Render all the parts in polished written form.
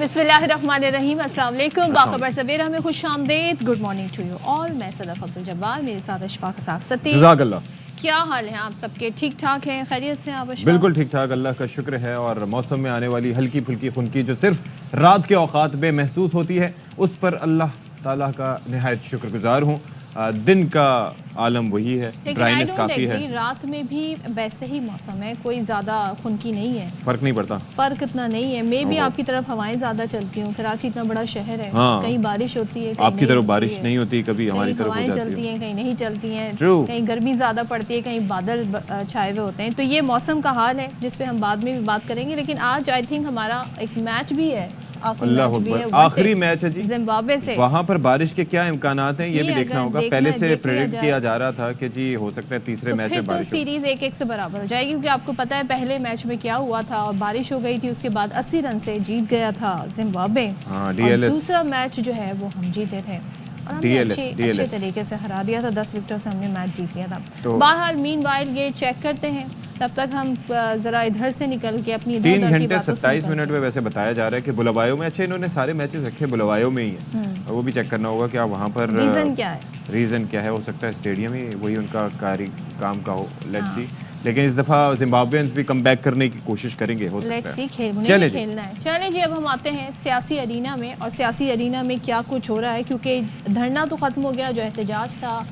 बिस्मिल्लाहिर्रहमानिर्रहीम, अस्सलाम वालेकुम। बाखबर सवेरा में खुश आमदेद। Good morning to you all. मैं सदफ अब्दुल जब्बार, मेरे साथ अशफाक साक्सती। क्या हाल है आप सबके? ठीक ठाक हैं? खैरियत से आप? बिल्कुल ठीक ठाक, अल्लाह का शुक्र है। और मौसम में आने वाली हल्की फुल्की खुनकी जो सिर्फ रात के औकात में महसूस होती है, उस पर अल्लाह ताला का निहायत शुक्रगुजार हूँ। दिन का आलम वही है, ड्राइनेस काफ़ी है। रात में भी वैसे ही मौसम है, कोई ज़्यादा खुनकी नहीं है, फ़र्क नहीं पड़ता, फ़र्क इतना नहीं है। मे भी आपकी तरफ हवाएं ज़्यादा चलती हूँ, कराची इतना बड़ा शहर है, हाँ। कहीं बारिश होती है, आपकी तरफ बारिश नहीं होती, कभी हमारी तरफ हवाएं चलती हैं, कहीं नहीं चलती हैं, कहीं गर्मी ज़्यादा पड़ती है, कहीं बादल छाए हुए होते हैं। तो ये मौसम का हाल है जिस पे हम बाद में भी बात करेंगे। लेकिन आज आई थिंक हमारा एक मैच भी है, आखिरी मैच है जी जिम्बाब्वे से। वहाँ पर बारिश के क्या इम्कानात हैं ये भी देखना होगा। पहले से प्रेडिक्ट किया जा रहा था कि जी हो सकता है तीसरे मैच में बारिश हो। सीरीज 1-1 से बराबर हो जाएगी, क्योंकि आपको पता है पहले मैच में क्या हुआ था और बारिश हो गई थी, उसके बाद 80 रन से जीत गया था जिम्बाब्वे। दूसरा मैच जो है वो हम जीते थे और हमने अच्छे तरीके से हरा दिया था, 10 विकेटों से हमने मैच जीत लिया था। बहरहाल मीनवाइल ये चेक करते हैं, तब तक हम जरा इधर से निकल के अपनी 3 घंटे 27 मिनट में वैसे बताया जा रहा है कि बुलावायो में, अच्छा इन्होंने सारे मैचेस रखे बुलावायो में ही है, वो भी चेक करना होगा क्या वहाँ पर रीजन क्या है। रीजन क्या है, हो सकता है स्टेडियम ही वही उनका काम का हो, लेट्स सी। लेकिन इस दफा जिम्बाब्वेंस भी कम बैक करने की कोशिश करेंगे, हो सकता है। खेलना है। चलें जी, अब हम आते हैं सियासी अरीना में। और सियासी अरीना में क्या कुछ हो रहा है, क्योंकि धरना तो ख़त्म हो गया, जो एहतजाज था,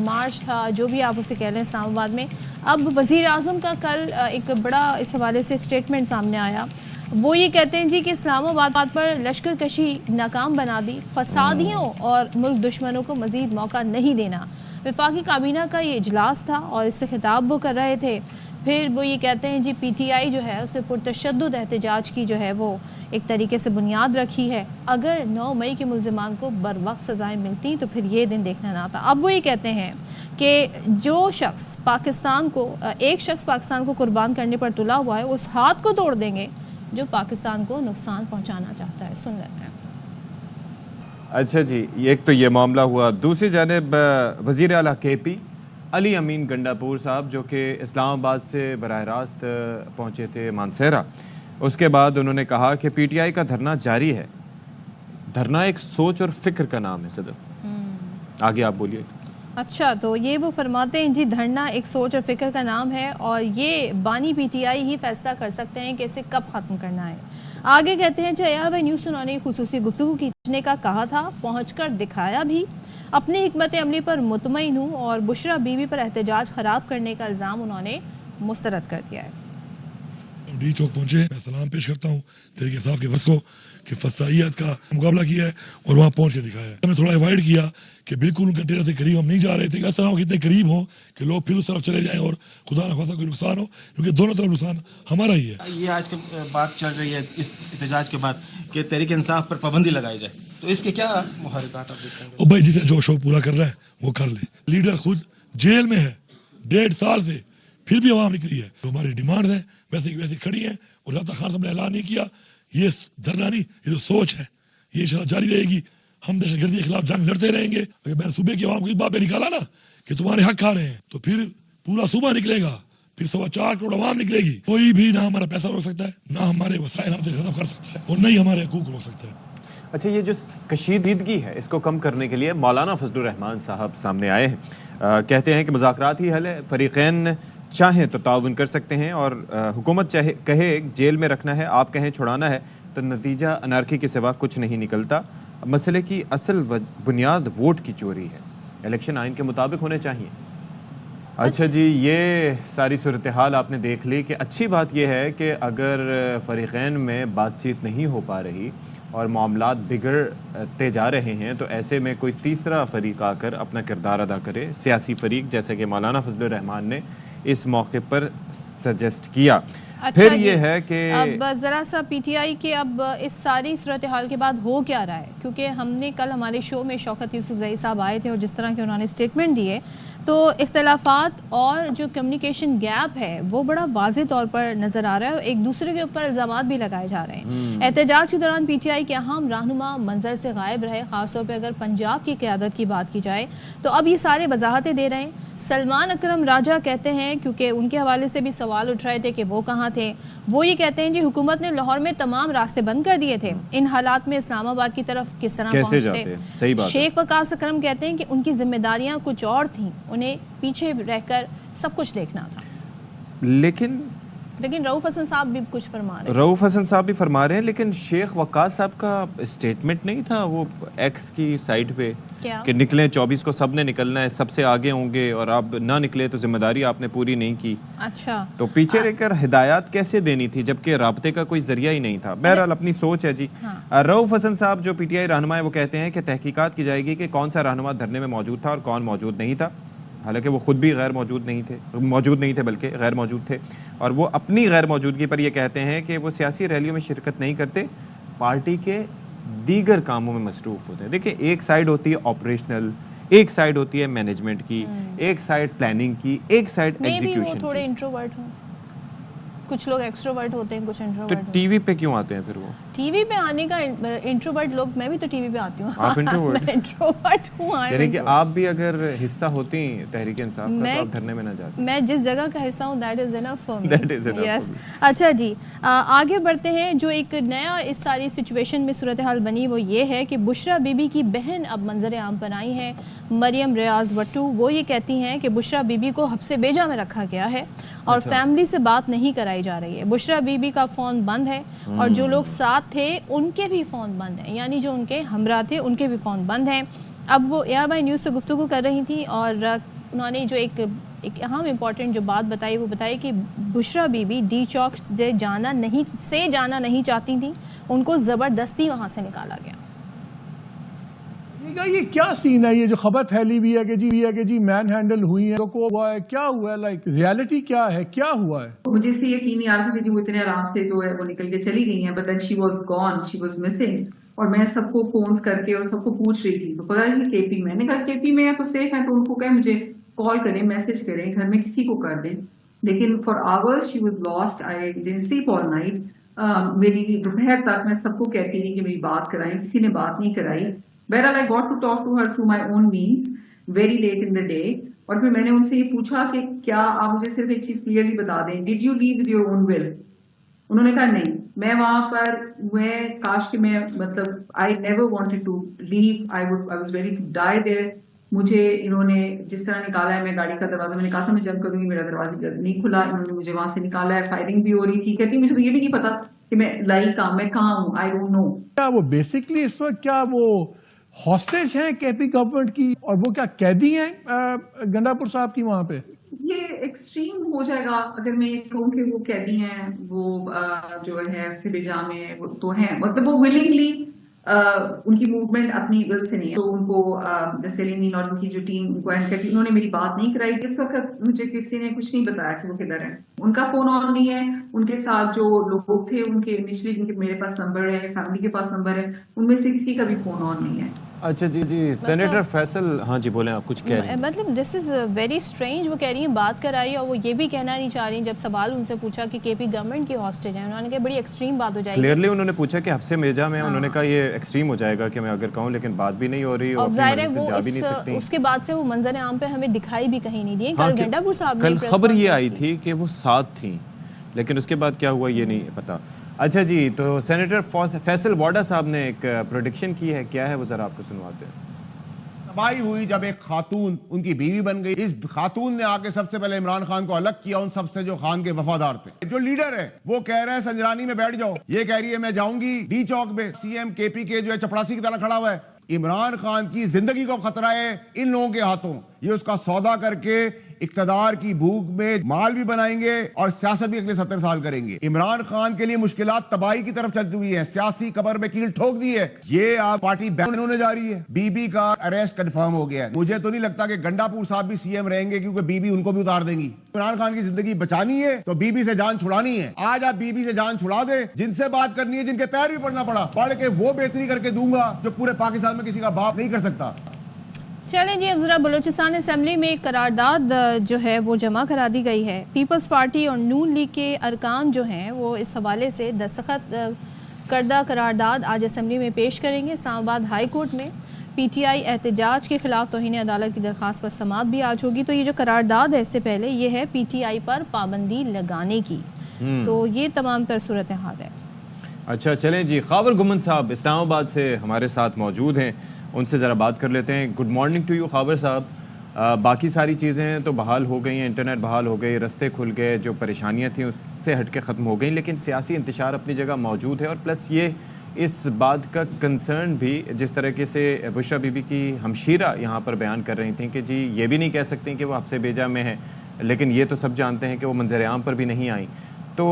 मार्च था, जो भी आप उसे कह लें इस्लामाबाद में। अब वज़ीर आज़म का कल एक बड़ा इस हवाले से स्टेटमेंट सामने आया। वो ये कहते हैं जी कि इस्लामाबाद पर लश्कर कशी नाकाम बना दी, फसादियों और मुल्क दुश्मनों को मज़ीद मौका नहीं देना। वफाकी काबीना का ये इजलास था और इससे खिताब वो कर रहे थे। फिर वो ये कहते हैं जी PTI जो है उसे पुरतशद्दुद एहतजाज की जो है वो एक तरीके से बुनियाद रखी है। अगर 9 मई के मुल्ज़िमान को बर वक्त सज़ाएँ मिलती तो फिर ये दिन देखना ना था। अब वो ये कहते हैं कि जो शख्स पाकिस्तान को एक शख्स पाकिस्तान को कुर्बान करने पर तुला हुआ है, उस हाथ को तोड़ देंगे जो पाकिस्तान को नुकसान पहुँचाना चाहता है। सुन लेते हैं। अच्छा जी, एक तो ये मामला हुआ। दूसरी जानिब वज़ीर आला KP अली अमीन गंडापुर साहब, जो कि इस्लामाबाद से बराह रास्त पहुँचे थे मानसेरा, उसके बाद उन्होंने कहा कि PTI का धरना जारी है। धरना एक सोच और फिक्र का नाम है। सदफ आगे आप बोलिए। अच्छा, तो ये वो फरमाते हैं जी धरना एक सोच और फिक्र का नाम है और ये बानी PTI ही फैसला कर सकते हैं कि इसे कब ख़त्म करना है। आगे कहते हैं चयार व न्यूज़ उन्होंने खुसूसी गुफ्तगू खींचने का कहा था, पहुंचकर दिखाया भी। अपनी हिकमत अमली पर मुतमईन हूँ और बुशरा बीवी पर एहतजाज खराब करने का इल्ज़ाम उन्होंने मुस्तरद कर दिया है। डी चौक पहुंचे, मैं सलाम पेश करता हूँ तहरीक इंसाफ के वर्ष को कि फसाइयत का मुकाबला किया है और वहाँ पहुँच के दिखाया है। हमने थोड़ा अवॉइड किया कि बिल्कुल कंटेनर से करीब हम नहीं जा रहे थे, इस तरह कितने करीब हो कि लोग फिर उस तरफ चले जाएं और खुदा न खासा कोई नुकसान हो, क्योंकि दोनों तरफ नुकसान हमारा ही है। ये आज की बात चल रही है इस एहतजाज के बाद कि तहरीक इंसाफ पर पाबंदी लगाई जाए, तो इसके क्या मुहारिकात आप देखते हैं? भाई जिसे जो शौक पूरा कर रहा है वो कर ले। लीडर खुद जेल में है 1.5 साल से, फिर भी आवाम निकली है। तो हमारी डिमांड है वैसे खड़ी है और जब तक खान साहब ने ऐलान नहीं किया, ये धरना नहीं, ये जो सोच है ये जारी रहेगी। हम दहशतगर्दी के खिलाफ जंग लड़ते रहेंगे। अगर मैंने सूबे की आवाम को इस बात पे निकाला ना कि तुम्हारे हक खा रहे हैं, तो फिर पूरा सूबा निकलेगा, फिर 4.25 करोड़ आवाम निकलेगी। कोई भी ना हमारा पैसा रोक सकता है, ना हमारे वसाइल हमसे खत्म कर सकता है और न ही हमारे हकूक रोक सकता है। अच्छा, ये जो कशीदगी है इसको कम करने के लिए मौलाना फजलुर रहमान साहब सामने आए हैं। कहते हैं कि मुज़ाकरात ही हल है, फ़रीक़ैन चाहें तो ताउन कर सकते हैं और हुकूमत चाहे कहे जेल में रखना है, आप कहें छुड़ाना है, तो नतीजा अनारकी के सिवा कुछ नहीं निकलता। मसले की असल बुनियाद वोट की चोरी है, इलेक्शन आइन के मुताबिक होने चाहिए। अच्छा जी, ये सारी सूरत हाल आपने देख ली कि अच्छी बात यह है कि अगर फ़रीक़ैन में बातचीत नहीं हो पा रही और मामलात बिगड़ते जा रहे हैं, तो ऐसे में कोई तीसरा फ़रीक आकर अपना किरदार अदा करे, सियासी फ़रीक, जैसे कि मौलाना फजलुर रहमान ने इस मौके पर सजेस्ट किया। अच्छा, फिर ये है कि अब ज़रा सा PTI के अब इस सारी सूरत हाल के बाद हो क्या रहा है, क्योंकि हमने कल हमारे शो में शौकत यूसुफजई साहब आए थे और जिस तरह के उन्होंने स्टेटमेंट दिए, तो इख्तलाफात और जो कम्युनिकेशन गैप है वो बड़ा वाज़ेह तौर पर नज़र आ रहा है। एक दूसरे के ऊपर इल्ज़ामात भी लगाए जा रहे हैं। एहतजाज के दौरान PTI के अहम रहनुमा मंजर से गायब रहे, ख़ासतौर पर अगर पंजाब की क़यादत की बात की जाए तो अब ये सारे वजाहतें दे रहे हैं। सलमान अकरम राजा कहते हैं, क्योंकि उनके हवाले से भी सवाल उठ रहे थे कि वो कहाँ थे, वो ये कहते हैं जी हुकूमत ने लाहौर में तमाम रास्ते बंद कर दिए थे, इन हालात में इस्लामाबाद की तरफ किस तरह कैसे पहुंचते। जाते? सही बात है। शेख वकास अकरम कहते हैं कि उनकी जिम्मेदारियां कुछ और थीं, उन्हें पीछे रहकर सब कुछ देखना था। लेकिन रऊफ हसन साहब भी कुछ फरमा रहे हैं। रऊफ हसन साहब भी फरमा रहे हैं, लेकिन शेख वकास साहब का स्टेटमेंट नहीं था वो एक्स की साइट पे क्या? कि निकले 24 को सब ने निकलना है, सबसे आगे होंगे, और आप ना निकले तो जिम्मेदारी आपने पूरी नहीं की। अच्छा, तो पीछे रहकर हिदायत कैसे देनी थी जबकि राब्ते का कोई जरिया ही नहीं था। बहरहाल अपनी सोच है जी। रऊफ हसन साहब जो पीटीआई रहनुमा है वो कहते हैं कि तहकीकात की जाएगी कि कौन सा रहनुमा धरने में मौजूद था और कौन मौजूद नहीं था। हालांकि वो खुद भी मौजूद नहीं थे बल्कि गैर मौजूद थे, और वो अपनी गैर मौजूदगी पर ये कहते हैं कि वो सियासी रैलियों में शिरकत नहीं करते, पार्टी के दीगर कामों में मसरूफ़ होते हैं। देखिए, एक साइड होती है ऑपरेशनल, एक साइड होती है मैनेजमेंट की, एक साइड प्लानिंग की, एक साइड एग्जीक्यूशन थोड़े की। इंट्रोवर्ट हों, कुछ लोग एक्सट्रोवर्ट होते हैं, कुछ तो इंट्रोवर्ट। टीवी पे क्यों आते हैं फिर वो? टीवी पे आने का इंट्रोवर्ट लोग, मैं भी तो टीवी पे आती हूँ। आप इंट्रोवर्ट? मैं इंट्रोवर्ट हूँ। यानी कि आप भी अगर हिस्सा होती तहरीक इंसाफ का तो आप धरने में ना जाते। मैं जिस जगह का हिस्सा हूँ that is enough for me. That is enough yes. for me. अच्छा जी, आगे बढ़ते हैं। जो एक नया इस सारी सिचुएशन में सूरत हाल बनी वो ये है कि बुशरा बीबी की बहन अब मंजर आम पर आई हैं, मरियम रियाज वट्टू। वो ये कहती हैं कि बुशरा बीबी को हब्से बेजा में रखा गया है और फैमिली से बात नहीं कराई जा रही है। बुशरा बीबी का फ़ोन बंद है और जो लोग साथ थे उनके भी फ़ोन बंद हैं, यानी जो उनके हमरा थे उनके भी फ़ोन बंद हैं। अब वो ARY न्यूज़ से गुफ्तगू कर रही थी और उन्होंने जो एक अहम इम्पॉर्टेंट जो बात बताई वो बताई कि बुशरा बीबी डी चौक से जाना नहीं चाहती थी, उनको ज़बरदस्ती वहाँ से निकाला गया। ये क्या सीन है, ये जो खबर फैली हुई है कि जी मैन हैंडल हुई है, तो को हुआ है, क्या हुआ है, लाइक रियलिटी क्या है, क्या हुआ है? मुझे इससे यकीन नहीं आ रहा था कि वो इतने आराम से जो है वो निकल के चली गई हैं, but then she was gone, she was missing. और मैं सबको फोन करके और सबको पूछ रही थी, तो पता नहीं KP में, मैंने कहा KP में है तो सेफ है, तो उनको कहे मुझे कॉल करें, मैसेज करें, घर में किसी को कर दें। लेकिन for hours she was lost, I didn't sleep all night. मेरी दोपहर तक मैं सबको कहती रही कि मेरी बात कराएं, किसी ने बात नहीं कराई। Whereas I got to talk to her through my own means very late in the day, और फिर मैंने उनसे ये पूछा कि क्या आप मुझे सिर्फ एक चीज क्लियरली बता दें, did you leave with your own will? उन्होंने कहा नहीं, मैं वहां पर, मैं काश कि मैं, मतलब I never wanted to leave, I was ready to die there. मुझे इन्होंने जिस तरह निकाला है, मैं गाड़ी का दरवाजा, मैंने कहा था मैं जंप करूंगी, मेरा दरवाजा नहीं खुला, इन्होंने मुझे वहां से निकाला है, फायरिंग भी हो रही थी। कहती मुझे तो ये भी नहीं पता कि मैं लाई कहाँ, मैं कहाँ हूँ, आई डोंट नो। क्या वो बेसिकली इस वक्त क्या वो हॉस्टेज हैं KP गवर्नमेंट की, और वो क्या कैदी हैं गंडापुर साहब की वहां पे? ये एक्सट्रीम हो जाएगा अगर मैं ये कहूँ कि वो कैदी हैं, वो जो है सिबिजा में वो तो हैं, मतलब वो विलिंगली उनकी मूवमेंट अपनी विल से नहीं है। तो उनको सेलिनी और उनकी जो टीम उनको एंड करती, उन्होंने मेरी बात नहीं कराई। इस वक्त मुझे किसी ने कुछ नहीं बताया कि वो किधर है, उनका फोन ऑन नहीं है। उनके साथ जो लोग थे उनके इनिशियली जिनके मेरे पास नंबर है, फैमिली के पास नंबर है, उनमें से किसी का भी फोन ऑन नहीं है। अच्छा जी, सेनेटर फैसल, हाँ जी बोलें, आप कुछ कह रहे हैं। मतलब दिस इज़ वेरी स्ट्रेंज। वो कह रही हैं बात कराई और वो ये भी कहना नहीं चाह रही। जब सवाल उनसे पूछा कि KP गवर्नमेंट की हॉस्टेज है, उन्होंने कहा बड़ी एक्सट्रीम बात हो जाएगी। क्लियरली उन्होंने पूछा कि हफ्से मिर्जा में, उन्होंने कहा ये एक्सट्रीम हो जाएगा कि मैं अगर कहूँ, लेकिन बात भी नहीं हो रही और जाहिर है वो जा भी नहीं सकती। उसके बाद से वो मंजर आम पे हमें दिखाई भी कहीं नहीं दिए। कल गंडापुर साहब कल खबर ये आई थी कि वो साथ थी, लेकिन उसके बाद क्या हुआ ये नहीं पता। अच्छा जी, तो सेनेटर फैसल वाडा साहब ने एक प्रेडिक्शन की है, क्या है वो जरा आपको सुनवाते हैं। तबाही हुई जब एक खातून उनकी बीवी बन गई। इस खातून ने आके सबसे पहले इमरान खान को अलग किया उन सबसे जो खान के वफादार थे। जो लीडर है वो कह रहे हैं संजरानी में बैठ जाओ, ये कह रही है मैं जाऊंगी डी चौक में। CM KP के जो है चपड़ासी की तरह खड़ा हुआ है। इमरान खान की जिंदगी को खतरा है इन लोगों के हाथों। ये उसका सौदा करके इक्तदार की भूख में माल भी बनाएंगे और सियासत भी अगले 70 साल करेंगे। इमरान खान के लिए मुश्किलात तबाही की तरफ चल चुकी है, सियासी कबर में कील ठोक दी है। ये आप पार्टी बैन होने जा रही है। बीबी का अरेस्ट कंफर्म हो गया है। मुझे तो नहीं लगता कि गंडापुर साहब भी CM रहेंगे, क्योंकि बीबी उनको भी उतार देंगी। इमरान खान की जिंदगी बचानी है तो बीबी से जान छुड़ानी है। आज आप बीबी से जान छुड़ा दे, जिनसे बात करनी है, जिनके पैर भी पड़ना पड़ा, पढ़ के वो बेहतरी करके दूंगा जो पूरे पाकिस्तान में किसी का बाप नहीं कर सकता। चलें जी, अब ज़रा बलूचिस्तान असेंबली में एक करारदाद जो है वो जमा करा दी गई है। पीपल्स पार्टी और नून लीग के अरकान जो हैं वो इस हवाले से दस्तखत करदा करारदाद आज असेंबली में पेश करेंगे इस्लामाबाद हाई कोर्ट में। पीटीआई एहतजाज के खिलाफ तौहीन अदालत की दरख्वास्त पर समाअत भी आज होगी। तो ये जो करारदाद है इससे पहले ये है पीटीआई पर पाबंदी लगाने की, तो ये तमाम तर सूरत हाल है। अच्छा चलें जी, खावर गुमन साहब इस्लामाबाद से हमारे साथ मौजूद हैं, उनसे ज़रा बात कर लेते हैं। Good morning to you Khawar साहब। बाकी सारी चीज़ें तो बहाल हो गई हैं, इंटरनेट बहाल हो गई, रस्ते खुल गए, जो परेशानियां थी उससे हटके ख़त्म हो गई, लेकिन सियासी इंतशार अपनी जगह मौजूद है। और प्लस ये इस बात का कंसर्न भी, जिस तरीके से बुशरा बीबी की हमशीरा यहाँ पर बयान कर रही थी कि जी ये भी नहीं कह सकती कि वो हफ्से बेजा में है, लेकिन ये तो सब जानते हैं कि वो मंजर आम पर भी नहीं आई। तो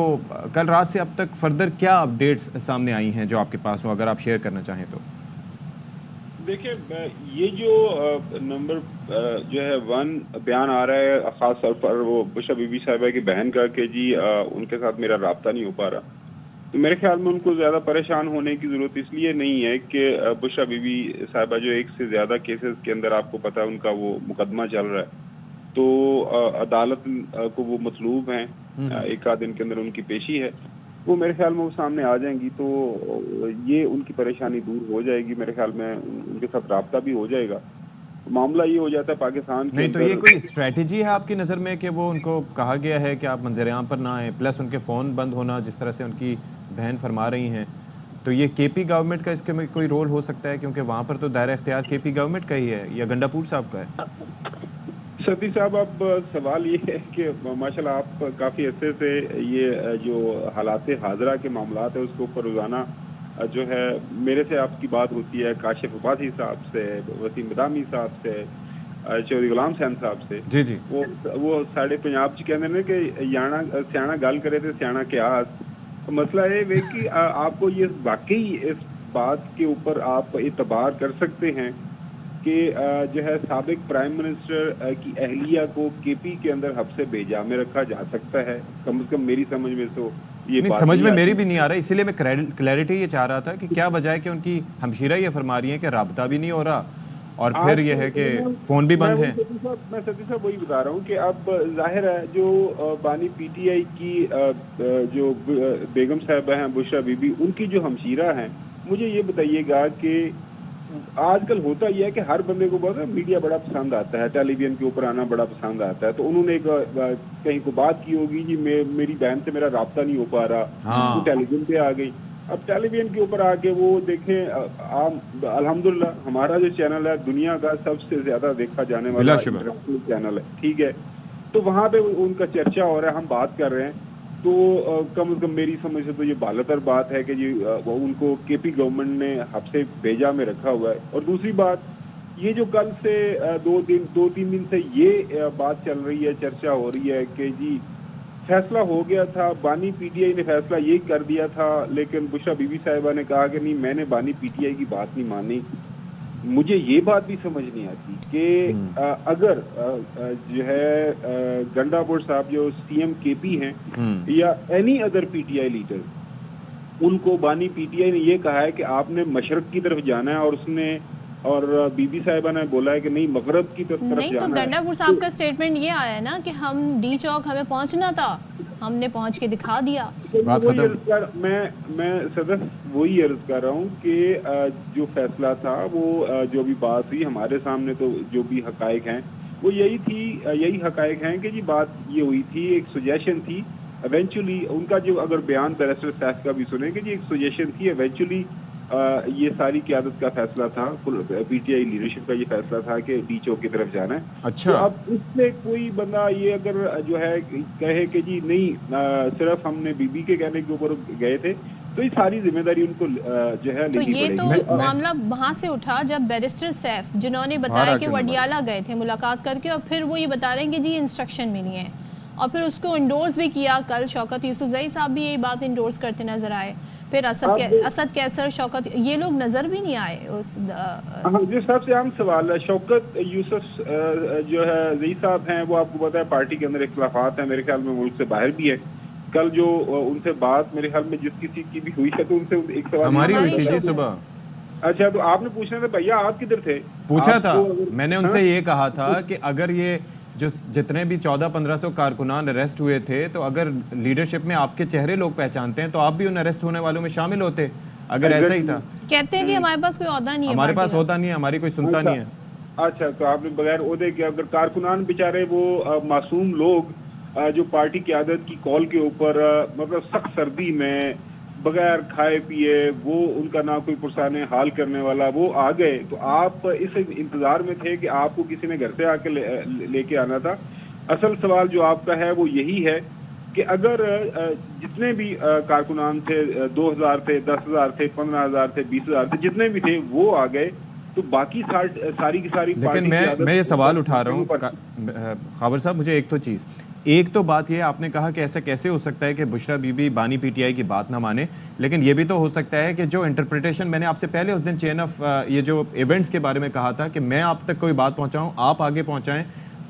कल रात से अब तक फर्दर क्या अपडेट्स सामने आई हैं जो आपके पास हो, अगर आप शेयर करना चाहें तो? देखिए, ये जो नंबर जो है 1 बयान आ रहा है खास तौर पर वो बुशरा बीबी साहिबा की बहन का कि जी उनके साथ मेरा राब्ता नहीं हो पा रहा, तो मेरे ख्याल में उनको ज़्यादा परेशान होने की ज़रूरत इसलिए नहीं है कि बुशरा बीबी साहिबा जो एक से ज़्यादा केसेस के अंदर आपको पता है उनका वो मुकदमा चल रहा है, तो अदालत को वो मतलूब हैं, एक आध दिन के अंदर उनकी पेशी है, वो मेरे ख्याल में वो सामने आ जाएंगी तो ये उनकी परेशानी दूर हो जाएगी। मेरे ख्याल में उनके साथ राब्ता भी हो जाएगा। मामला ये हो जाता है पाकिस्तान के नहीं तो ये कोई स्ट्रेटजी है आपकी नज़र में कि वो उनको कहा गया है कि आप मंजर आम पर ना आए, प्लस उनके फ़ोन बंद होना जिस तरह से उनकी बहन फरमा रही हैं, तो ये केपी गवर्नमेंट का इसके में कोई रोल हो सकता है? क्योंकि वहाँ पर तो दायरा इख्तियार केपी गवर्नमेंट का ही है या गंडापुर साहब का है? सती साहब, अब सवाल ये है कि माशाल्लाह आप काफ़ी अर्से से ये जो हालात हाजरा के मामलात है उसके ऊपर रोज़ाना जो है मेरे से आपकी बात होती है, काशिफ अब्बासी साहब से, वसीम बदामी साहब से, चौधरी गुलाम सैन साहब से। जी जी, वो साढ़े पंजाब च कहते हैं कि याना सियाना गल करे तो सियाना क्या। मसला ये है कि आपको ये वाकई इस बात के ऊपर आप इतबार कर सकते हैं कि जो है साबिक प्राइम मिनिस्टर की अहलिया को केपी के अंदर हफ्से बेजा में रखा जा सकता है? कम से कम मेरी समझ में तो ये नहीं, समझ में मेरी भी नहीं आ रहा, इसीलिए मैं क्लैरिटी ये चाह रहा था कि क्या वजह है कि उनकी हमशीरा ये फरमा रही है कि राब्ता भी नहीं हो रहा और फिर ये है कि फ़ोन भी बंद है। मैं सती साहब वही बता रहा हूँ कि अब जाहिर है जो बानी पीटीआई की जो बेगम साहिबा हैं बुशरा बीबी, उनकी जो हमशीरा हैं, मुझे ये बताइएगा कि आजकल होता यह है कि हर बंदे को बहुत मीडिया बड़ा पसंद आता है, टेलीविजन के ऊपर आना बड़ा पसंद आता है, तो उन्होंने एक कहीं को बात की होगी जी मेरी बहन से मेरा राब्ता नहीं हो पा रहा, तो टेलीविजन पे आ गई। अब टेलीविजन के ऊपर आके वो देखें, अल्हम्दुलिल्लाह हमारा जो चैनल है दुनिया का सबसे ज्यादा देखा जाने वाला चैनल है, ठीक है, तो वहाँ पे उनका चर्चा हो रहा है, हम बात कर रहे हैं, तो कम से कम मेरी समझ से तो ये बालतर बात है कि जी उनको केपी गवर्नमेंट ने हफ्से बेजा में रखा हुआ है। और दूसरी बात, ये जो कल से 2-3 दिन से ये बात चल रही है, चर्चा हो रही है कि जी फैसला हो गया था, बानी पीटीआई ने फैसला ये कर दिया था, लेकिन बुशरा बीबी साहिबा ने कहा कि नहीं मैंने बानी पीटीआई की बात नहीं मानी। मुझे ये बात भी समझ नहीं आती कि अगर जो है गंडापुर साहब जो सीएम केपी हैं या एनी अदर पीटीआई लीडर, उनको बानी पीटीआई ने ये कहा है कि आपने मशरक की तरफ जाना है और उसने और बीबी साहिबा ने बोला है कि नहीं मगरब की तरफ नहीं, तो गंडापुर साहब का स्टेटमेंट ये आया ना कि हम डी चौक हमें पहुंचना था, हमने पहुंच के दिखा दिया। मैं सदर वही अर्ज कर रहा हूँ कि जो फैसला था वो जो भी बात हुई हमारे सामने, तो जो भी हकायक हैं वो यही हकायक हैं कि जी बात ये हुई थी, एक सजेशन थी, इवेंचुअली उनका जो अगर बयान बैरिस्टर साहब का भी सुने कि जी एक सजेशन थी, इवेंचुअली ये सारी क़यादत का फैसला था, पीटीआई लीडरशिप का ये फैसला था कि डी चौक की तरफ जाना है। अच्छा, तो अब इससे कोई बंदा ये अगर जो है कहे कि जी नहीं सिर्फ हमने बीबी के कहने के ऊपर गए थे, तो ये सारी जिम्मेदारी उनको जो है तो ये तो मामला वहाँ से उठा जब बैरिस्टर सैफ जिन्होंने बताया कि वडियाला गए थे मुलाकात करके, और फिर वो ये बता रहे हैं कि जी इंस्ट्रक्शन मिली है, और फिर उसको इंडोर्स भी किया। कल शौकत यूसुफजई साहब भी यही बात इंडोर्स करते नजर आए, फिर असद कैसर, शौकत, ये लोग नजर भी नहीं आए उस जो सबसे आम सवाल है, शौकत यूसुफ जो है जई साहब हैं, वो आपको पता है पार्टी के अंदर इख्तिलाफात हैं, मेरे ख्याल में मुल्क से बाहर भी है। कल जो उनसे बात मेरे ख्याल में जिस किसी की भी हुई है, तो उनसे एक सवाल हमारी हुई थी सुबह। अच्छा, तो आपने पूछना था भैया आप किधर थे? पूछा था मैंने उनसे, ये कहा था कि अगर ये जो जितने भी 1400-1500 कारकुनान अरेस्ट हुए थे, तो अगर लीडरशिप में आपके चेहरे लोग पहचानते हैं तो आप भी उन अरेस्ट होने वालों में शामिल होते। अगर ऐसा ही था। कहते हैं जी हमारे पास कोई ओहदा नहीं है, हमारे पास पार्टी का। होता नहीं है, हमारी कोई सुनता नहीं है। अच्छा, तो आपने बगैर ओहदे के, अगर कारकुनान बेचारे वो मासूम लोग जो पार्टी क़यादत की कॉल के ऊपर मतलब सख्त सर्दी में बगैर खाए पिए, वो उनका ना कोई पुरसाने हाल करने वाला, वो आ गए, तो आप इस इंतजार में थे कि आपको किसी ने घर से आके लेके आना था। असल सवाल जो आपका है वो यही है कि अगर जितने भी कारकुनान थे, 2000 थे, 10,000 थे, 15,000 थे, 20,000 थे, जितने भी थे वो आ गए, तो बाकी सारी की सारी लेकिन मैं ये सवाल उठा रहा हूँ खाबर साहब, मुझे एक तो बात ये आपने कहा कि ऐसा कैसे हो सकता है कि बुशरा बीबी बानी पीटीआई की बात ना माने, लेकिन ये भी तो हो सकता है कि जो इंटरप्रिटेशन मैंने आपसे पहले उस दिन चेन ऑफ ये जो इवेंट्स के बारे में कहा था कि मैं आप तक कोई बात पहुंचाऊं, आप आगे पहुंचाएं,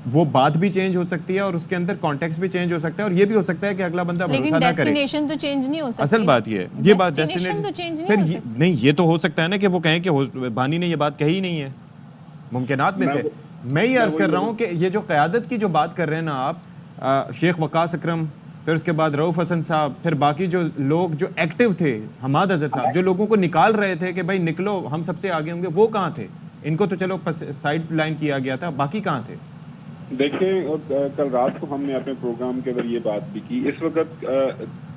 वो बात भी चेंज हो सकती है और उसके अंदर कॉन्टेक्स्ट भी चेंज हो सकता है, और ये भी हो सकता है कि अगला बंदा भरोसा लेकिन ना करे। डेस्टिनेशन तो चेंज नहीं हो सकती। असल बात ये बात डेस्टिनेशन तो चेंज नहीं फिर हो सकती। नहीं, ये तो हो सकता है ना कि वो कहें कि बानी ने ये बात कही ही नहीं है, मुमकिनात में से। मैं ये अर्ज कर रहा हूँ कि ये जो क़यादत की जो बात कर रहे हैं ना आप, शेख वकास अकरम, फिर उसके बाद रऊफ हसन साहब, फिर बाकी जो लोग जो एक्टिव थे, हमाद अजहर साहब, जो लोगों को निकाल रहे थे कि भाई निकलो हम सबसे आगे होंगे, वो कहाँ थे? इनको तो चलो साइड लाइन किया गया था, बाकी कहाँ थे? देखें, कल रात को हमने अपने प्रोग्राम के अंदर ये बात भी की। इस वक्त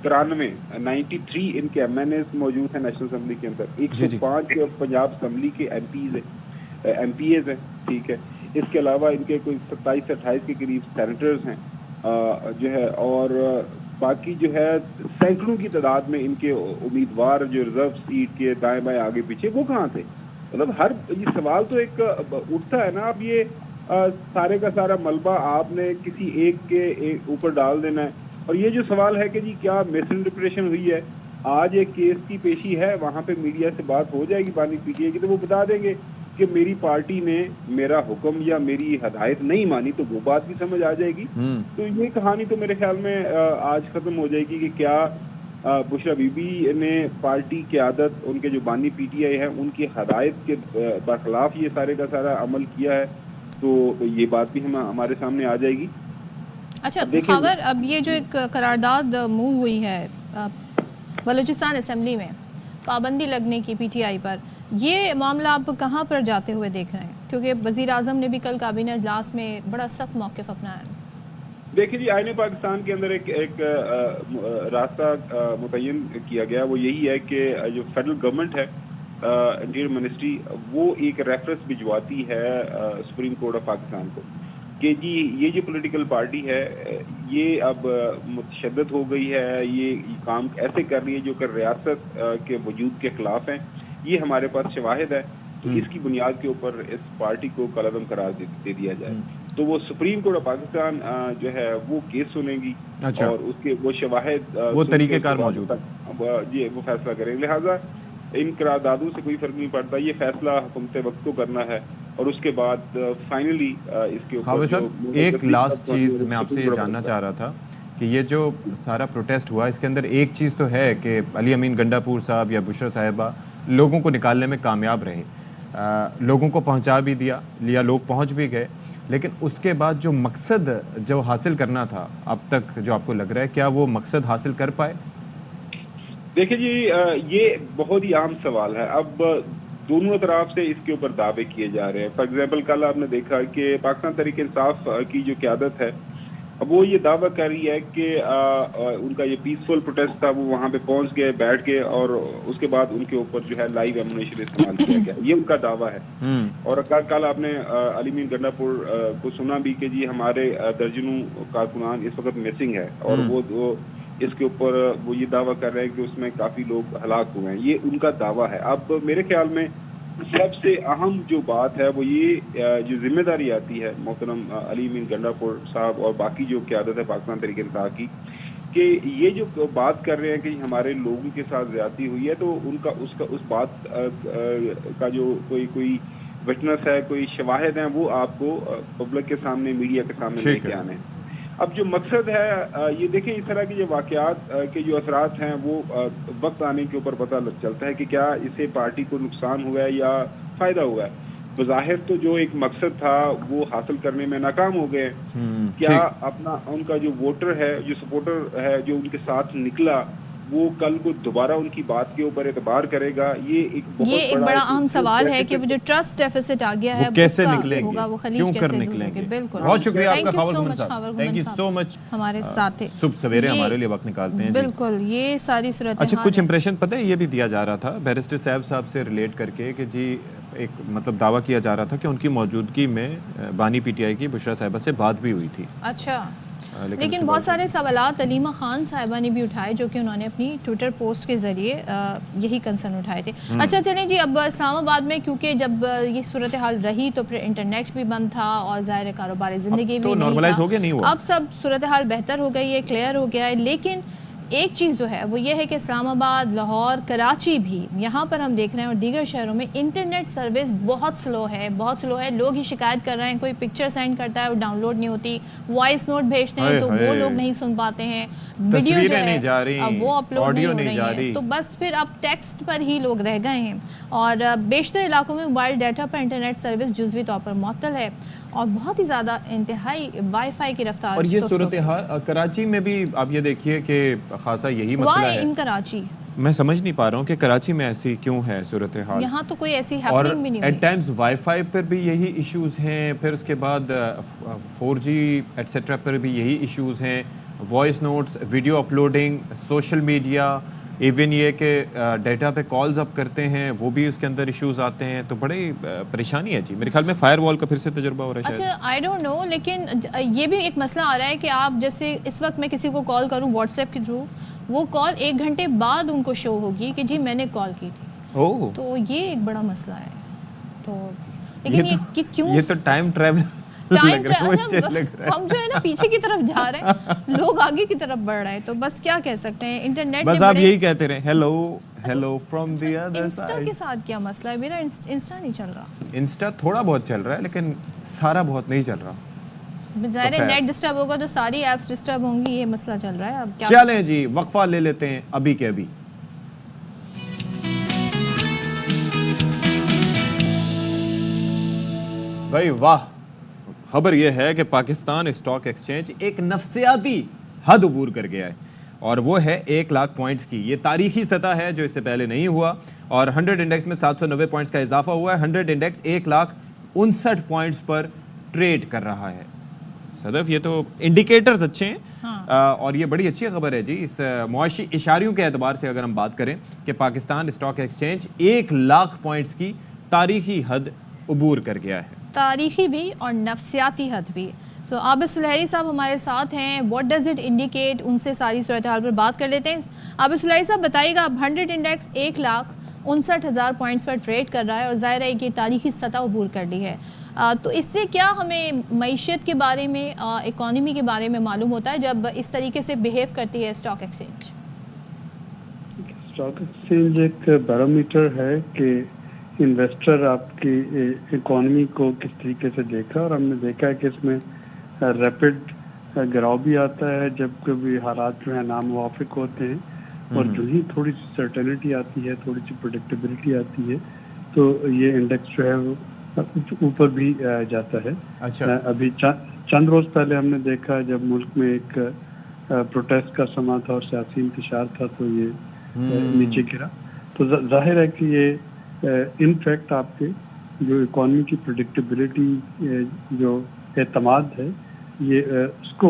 93 इनके MNAs मौजूद हैं नेशनल असेंबली के अंदर, 105 पंजाब असेंबली के MPAs हैं, ठीक है। इसके अलावा इनके कोई 27 से 28 के करीब सेनेटर्स हैं जो है, और बाकी जो है सैकड़ों की तादाद में इनके उम्मीदवार जो रिजर्व सीट के दाएं बाएं आगे पीछे, वो कहाँ थे? मतलब हर ये सवाल तो एक उठता है ना, आप ये सारे का सारा मलबा आपने किसी एक के ऊपर डाल देना है। और ये जो सवाल है कि जी क्या मिस इंटरप्रिटेशन हुई है, आज एक केस की पेशी है, वहाँ पे मीडिया से बात हो जाएगी बानी पीटीआई की, तो वो बता देंगे कि मेरी पार्टी ने मेरा हुक्म या मेरी हदायत नहीं मानी, तो वो बात भी समझ आ जाएगी। तो ये कहानी तो मेरे ख्याल में आज खत्म हो जाएगी कि क्या बुशरा बीबी ने पार्टी की आदत, उनके जो बानी पीटीआई है, उनकी हदायत के बरखिलाफ ये सारे का सारा अमल किया है, तो ये बात भी हमारे सामने आ जाएगी। अच्छा खबर, अब ये जो एक करारदाद मूव हुई है बलूचिस्तान असेंबली में पाबंदी लगने की पीटीआई पर, ये मामला आप कहाँ पर जाते हुए देख रहे हैं? क्योंकि वज़ीर आज़म ने भी कल काबीना इजलास में बड़ा सख्त मौक़िफ़ अपनाया। देखिए जी, आईने पाकिस्तान के अंदर एक रास्ता मुतय्यन किया गया, वो यही है कि जो फेडरल गवर्नमेंट है, इंटीरियर मिनिस्ट्री, वो एक रेफरेंस भिजवाती है सुप्रीम कोर्ट ऑफ पाकिस्तान को कि जी ये जो पॉलिटिकल पार्टी है ये अब मुतशद्दद हो गई है, ये काम ऐसे कर रही है जो कि रियासत के वजूद के खिलाफ हैं, ये हमारे पास शवाहिद है, तो इसकी बुनियाद के ऊपर इस पार्टी को कलअदम करार दे दिया जाए। तो वो सुप्रीम कोर्ट ऑफ पाकिस्तान जो है वो केस सुनेगी। अच्छा। और उसके वो शवाहिद वो तरीक़ेकार मौजूद है जी, वो फैसला करेंगे। लिहाजा इन करारदादों से कोई फर्क नहीं पड़ता, ये फैसला हुकूमत वक्त को करना है और उसके बाद फाइनली इसके ऊपर एक लास्ट चीज़ मैं आपसे ये जानना चाह रहा था कि ये जो सारा प्रोटेस्ट हुआ, इसके अंदर एक चीज़ तो है कि अली अमीन गंडापुर साहब या बुशरा साहिबा लोगों को निकालने में कामयाब रहे, लोगों को पहुंचा भी लिया, लोग पहुंच भी गए, लेकिन उसके बाद जो मकसद जो हासिल करना था अब तक, जो आपको लग रहा है, क्या वो मकसद हासिल कर पाए? देखिए जी, ये बहुत ही अहम सवाल है। अब दोनों तरफ से इसके ऊपर दावे किए जा रहे हैं। फॉर एग्जाम्पल कल आपने देखा कि पाकिस्तान तहरीक इंसाफ की जो क़यादत है, अब वो ये दावा कर रही है कि उनका ये पीसफुल प्रोटेस्ट था, वो वहाँ पे पहुँच गए, बैठ गए और उसके बाद उनके ऊपर जो है लाइव एमुनेशन इस्तेमाल किया गया, ये उनका दावा है। और कल आपने अली अमीन गंडापुर को सुना भी कि जी हमारे दर्जनों कारकुनान इस वक्त मिसिंग है, और वो इसके ऊपर वो ये दावा कर रहे हैं कि उसमें काफ़ी लोग हलाक हुए हैं, ये उनका दावा है। अब मेरे ख्याल में सबसे अहम जो बात है वो ये जो जिम्मेदारी आती है मोहतरम अली अमीन गंडापुर साहब और बाकी जो क़यादत है पाकिस्तान तहरीक इंसाफ की, कि ये जो बात कर रहे हैं कि हमारे लोगों के साथ ज़्यादती हुई है, तो उनका उस बात का जो कोई विटनेस है, कोई शवाहिद हैं, वो आपको पब्लिक के सामने, मीडिया के सामने लेके आने हैं। अब जो मकसद है ये देखें, इस तरह के जो वाक़यात के जो असरात हैं वो वक्त आने के ऊपर पता चलता है कि क्या इससे पार्टी को नुकसान हुआ है या फ़ायदा हुआ है। बज़ाहिर तो जो एक मकसद था वो हासिल करने में नाकाम हो गए। क्या अपना उनका जो वोटर है, जो सपोर्टर है, जो उनके साथ निकला, वो कल को दोबारा उनकी बात के ऊपर एतबार करेगा? ये एक बड़ा अहम सवाल है कि वो जो ट्रस्ट डेफिसिट आ गया है कैसे उसका निकलेंगे, होगा, वो खलीज क्यों कैसे कर दूर निकलेंगे? होंगे। बिल्कुल, बहुत शुक्रिया आपका Thank you Khawar so गुमन much, साहब, खावर थैंक यू गुमन सो साहब मच हमारे साथ थे। सुबह सवेरे ये- हमारे लिए वक्त निकालते हैं जी। बिल्कुल, ये सारी सूरत अच्छा, कुछ इंप्रेशन पता है ये भी दिया जा रहा था बैरिस्टर साहब से रिलेट करके कि जी एक मतलब दावा किया जा रहा था कि उनकी मौजूदगी में बानी पीटीआई की बुशरा साहिबा से बात भी हुई थी। अच्छा, लेकिन लेकिन उसके बहुत बाद- सारे सवालात अलीमा खान साहिबा ने भी उठाए जो कि उन्होंने अपनी ट्विटर पोस्ट के ज़रिए यही कंसर्न उठाए थे। अच्छा चलें जी, अब इस्लामाबाद में क्योंकि जब ये सूरत हाल रही तो फिर इंटरनेट भी बंद था और ज़ाहिर कारोबारी ज़िंदगी तो भी नहीं नॉर्मलाइज था। हो गया, नहीं हुआ? अब सब सूरत हाल बेहतर हो गई है, क्लियर हो गया है, लेकिन एक चीज़ जो है वो ये है कि इस्लामाबाद, लाहौर, कराची भी यहाँ पर हम देख रहे हैं और दीगर शहरों में इंटरनेट सर्विस बहुत स्लो है, बहुत स्लो है। लोग ही शिकायत कर रहे हैं, कोई पिक्चर सेंड करता है वो डाउनलोड नहीं होती, वॉइस नोट भेजते हैं तो वो लोग नहीं सुन पाते हैं, वीडियो जो है नहीं जा रही, वो अपलोड नहीं ऑडियो हो नहीं रही जा है, रही। तो बस फिर अब टेक्स्ट पर ही लोग रह गए हैं और बेशतर इलाकों में मोबाइल डाटा पर इंटरनेट सर्विस जुज़वी तौर पर मुअत्तल है और बहुत ही ज़्यादा इंतहाई वाईफाई की रफ्तार। और ये सूरत हाल कराची में भी आप ये देखिए कि खासा यही मसला है। इन कराची मैं समझ नहीं पा रहा हूँ कि कराची में ऐसी क्यों है सूरत हाल। यहाँ तो कोई ऐसी और हैपनिंग भी नहीं एट हुई। टाइम्स वाईफाई पर भी यही इश्यूज हैं, फिर उसके बाद 4G एटसेट्रा पर भी यही इश्यूज हैं, voice notes, video uploading, social media, even ये कि डेटा पे कॉल्स अप करते हैं वो भी उसके अंदर इश्यूज आते हैं, तो बड़ी परेशानी है जी। मेरे ख्याल में फायरवॉल का फिर से तजुर्बा हो रहा है शायद। अच्छा, आई डोंट नो, लेकिन ये भी एक मसला आ रहा है कि आप जैसे इस वक्त मैं किसी को कॉल करूं व्हाट्सएप के थ्रू, वो कॉल 1 घंटे बाद उनको शो होगी कि जी मैंने कॉल की थी। ओह, तो ये एक बड़ा मसला है। तो लेकिन ये क्यों ये तो टाइम ट्रैवल टाइम लग रहा है, मुझे लग रहा है। हम जो है ना पीछे की तरफ जा रहे हैं, लोग आगे की तरफ बढ़ रहे हैं, तो बस क्या कह सकते हैं, इंटरनेट बस ने आप बड़े- यही कहते रहे hello hello from the other Insta के साइड। साथ क्या मसला है? मेरा इंस्टा नहीं चल रहा। इंस्टा थोड़ा बहुत चल रहा है लेकिन सारा बहुत नहीं चल रहा। ज़ाहिर तो है खैर। नेट डिस्टर्ब होगा तो सारी एप्स डिस्टर्ब होंगी, ये मसला चल रहा है। अब क्या चलें जी, वक्फा ले लेते हैं अभी के अभी। भाई वाह, खबर यह है कि पाकिस्तान स्टॉक एक्सचेंज एक नफसियाती हद अबूर कर गया है और वो है 1 लाख पॉइंट्स की। ये तारीखी सतह है जो इससे पहले नहीं हुआ और 100 इंडेक्स में 790 पॉइंट्स का इजाफा हुआ है। 100 इंडेक्स 1,59,000 पॉइंट्स पर ट्रेड कर रहा है। सदफ, ये तो इंडिकेटर्स अच्छे हैं। हाँ। और ये बड़ी अच्छी खबर है जी। इस मुआशी इशारियों के एतबार से अगर हम बात करें कि Pakistan stock exchange 1 lakh points की तारीखी हद अबूर कर गया है। तारीखी भी और नफसियाती हद भी। तो आबिद सुलहरी साहब हमारे साथ हैं, व्हाट डज इट इंडिकेट, उनसे सारी सूरत हाल पर बात कर लेते हैं। आबिद सुलहरी साहब बताइएगा, अब 100 इंडेक्स 1,59,000 पॉइंट्स पर ट्रेड कर रहा है और जाहिर है कि तारीखी सतह अबूर कर ली है, तो इससे क्या हमें मईशत के बारे में, इकोनॉमी के बारे में मालूम होता है जब इस तरीके से बिहेव करती है स्टॉक एक्सचेंज? स्टॉक एक्सचेंज एक बैरोमीटर है कि इन्वेस्टर आपकी इकोनॉमी को किस तरीके से देखा, और हमने देखा है कि इसमें रैपिड गिराव भी आता है जब कभी हालात जो है नामुवाफिक होते हैं, और जो ही थोड़ी सी सर्टेनिटी आती है, थोड़ी सी प्रेडिक्टेबिलिटी आती है, तो ये इंडेक्स जो है वो ऊपर भी जाता है। अच्छा। अभी चंद रोज पहले हमने देखा जब मुल्क में एक प्रोटेस्ट का समा था और सियासी इंतशार था, तो ये नीचे गिरा। तो जाहिर है कि ये इनफैक्ट आपके जो इकोनॉमी की प्रेडिक्टेबिलिटी, जो एतमाद है, ये उसको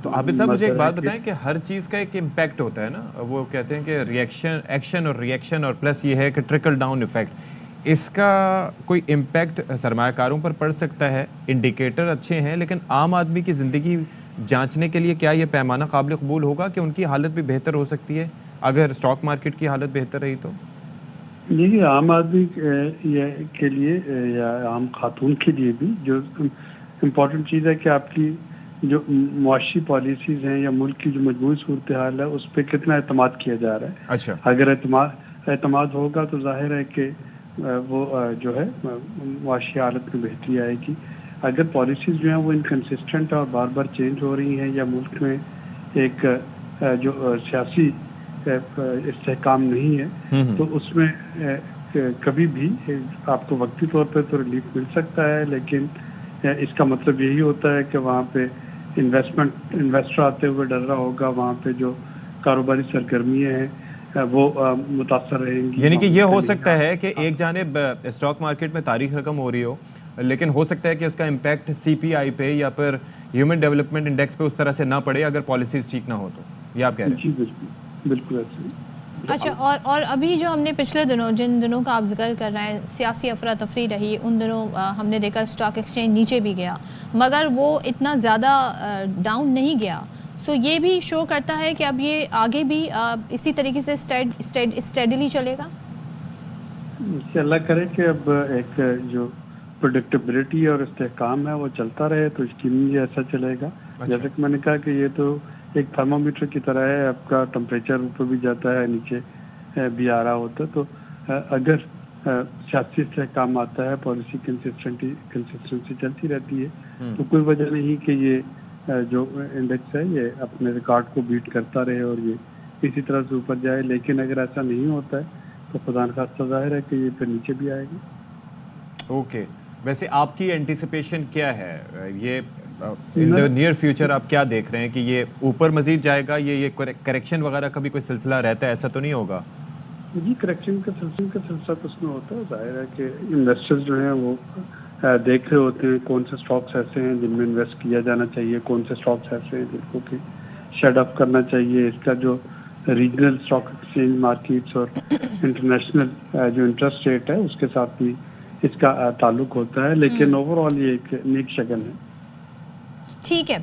तो आबिद साहब मुझे एक बात बताएं कि हर चीज़ का एक इम्पैक्ट होता है ना, वो कहते हैं कि रिएक्शन, एक्शन और रिएक्शन, और प्लस ये है कि ट्रिकल डाउन इफेक्ट। इसका कोई इम्पैक्ट सरमायाकारों पर पड़ सकता है? इंडिकेटर अच्छे हैं लेकिन आम आदमी की ज़िंदगी जांचने के लिए क्या ये पैमाना काबिल कबूल होगा कि उनकी हालत भी बेहतर हो सकती है अगर स्टॉक मार्केट की हालत बेहतर रही तो? यही आम आदमी के लिए या आम खातून के लिए भी जो इम्पोर्टेंट चीज़ है कि आपकी जो मुआशी पॉलिसीज़ हैं या मुल्क की जो मजबूत सूरत हाल है उस पर कितना एतमाद किया जा रहा है। अच्छा। अगर एतमाद होगा तो जाहिर है कि वो जो है मुआशी हालत में बेहतरी आएगी। अगर पॉलिसीज़ जो हैं वो इनकन्सिस्टेंट और बार बार चेंज हो रही हैं, या मुल्क में एक जो सियासी इस्तेहकाम नहीं है, तो उसमें कभी भी आपको वक्ती तौर पर तो रिलीफ मिल सकता है, लेकिन इसका मतलब यही होता है कि वहाँ पे इन्वेस्टर आते हुए डर रहा होगा, वहाँ पे जो कारोबारी सरगर्मियाँ हैं वो मुतासर रहेंगी। यानी कि ये हो सकता है कि एक जानिब स्टॉक मार्केट में तारीख रकम हो रही हो, लेकिन हो सकता है कि उसका इम्पैक्ट सीपीआई पे या फिर ह्यूमन डेवलपमेंट इंडेक्स पे उस तरह से ना पड़े अगर पॉलिसीज ठीक ना हो तो, ये आप कह रहे हैं? जी बिल्कुल ऐसे। अच्छा, और अभी जो हमने पिछले दिनों जिन दिनों का आप जिक्र कर रहे हैं, सियासी अफरा तफरी रही, उन दिनों हमने देखा स्टॉक एक्सचेंज नीचे भी गया मगर वो इतना ज़्यादा डाउन नहीं गया। सो ये भी शो करता है कि अब ये आगे भी इसी तरीके से स्टेडली चलेगा। अल्लाह करे कि अब एक जो प्रोडक्टिबिलिटी और इस्तेहकाम है वो चलता रहे तो यकीनन ये ऐसा चलेगा। अच्छा। जैसे कि मैंने कहा कि ये तो एक थर्मामीटर की तरह है, आपका टेम्परेचर ऊपर भी जाता है नीचे भी आ रहा होता है। तो अगर सियासी इस्तेहकाम आता है, पॉलिसी कंसिस्टेंसी चलती रहती है तो कोई वजह नहीं कि ये जो इंडेक्स है ये अपने रिकॉर्ड को बीट करता रहे और ये इसी तरह से ऊपर जाए। लेकिन अगर ऐसा नहीं होता है तो खुदा न खास्ता जाहिर है कि ये फिर नीचे भी आएगी। ओके, वैसे आपकी एंटिसिपेशन क्या है ये इन द नियर फ्यूचर? आप क्या देख रहे हैं कि ये ऊपर मजीद जाएगा, ये करेक्शन वगैरह का भी कोई सिलसिला रहता है, ऐसा तो नहीं होगा? जी, करेक्शन का सिलसिला तो उसमें होता है। जाहिर है कि इन्वेस्टर्स जो हैं वो देख रहे होते हैं कौन से स्टॉक्स ऐसे हैं जिनमें इन्वेस्ट किया जाना चाहिए, कौन से स्टॉक्स ऐसे हैं जिनको कि शेड अप करना चाहिए। इसका जो रीजनल स्टॉक एक्सचेंज मार्केट्स और इंटरनेशनल जो इंटरेस्ट रेट है उसके साथ भी इसका ताल्लुक होता है। लेकिन ओवरऑल ये एक नेक शगन है। ठीक है,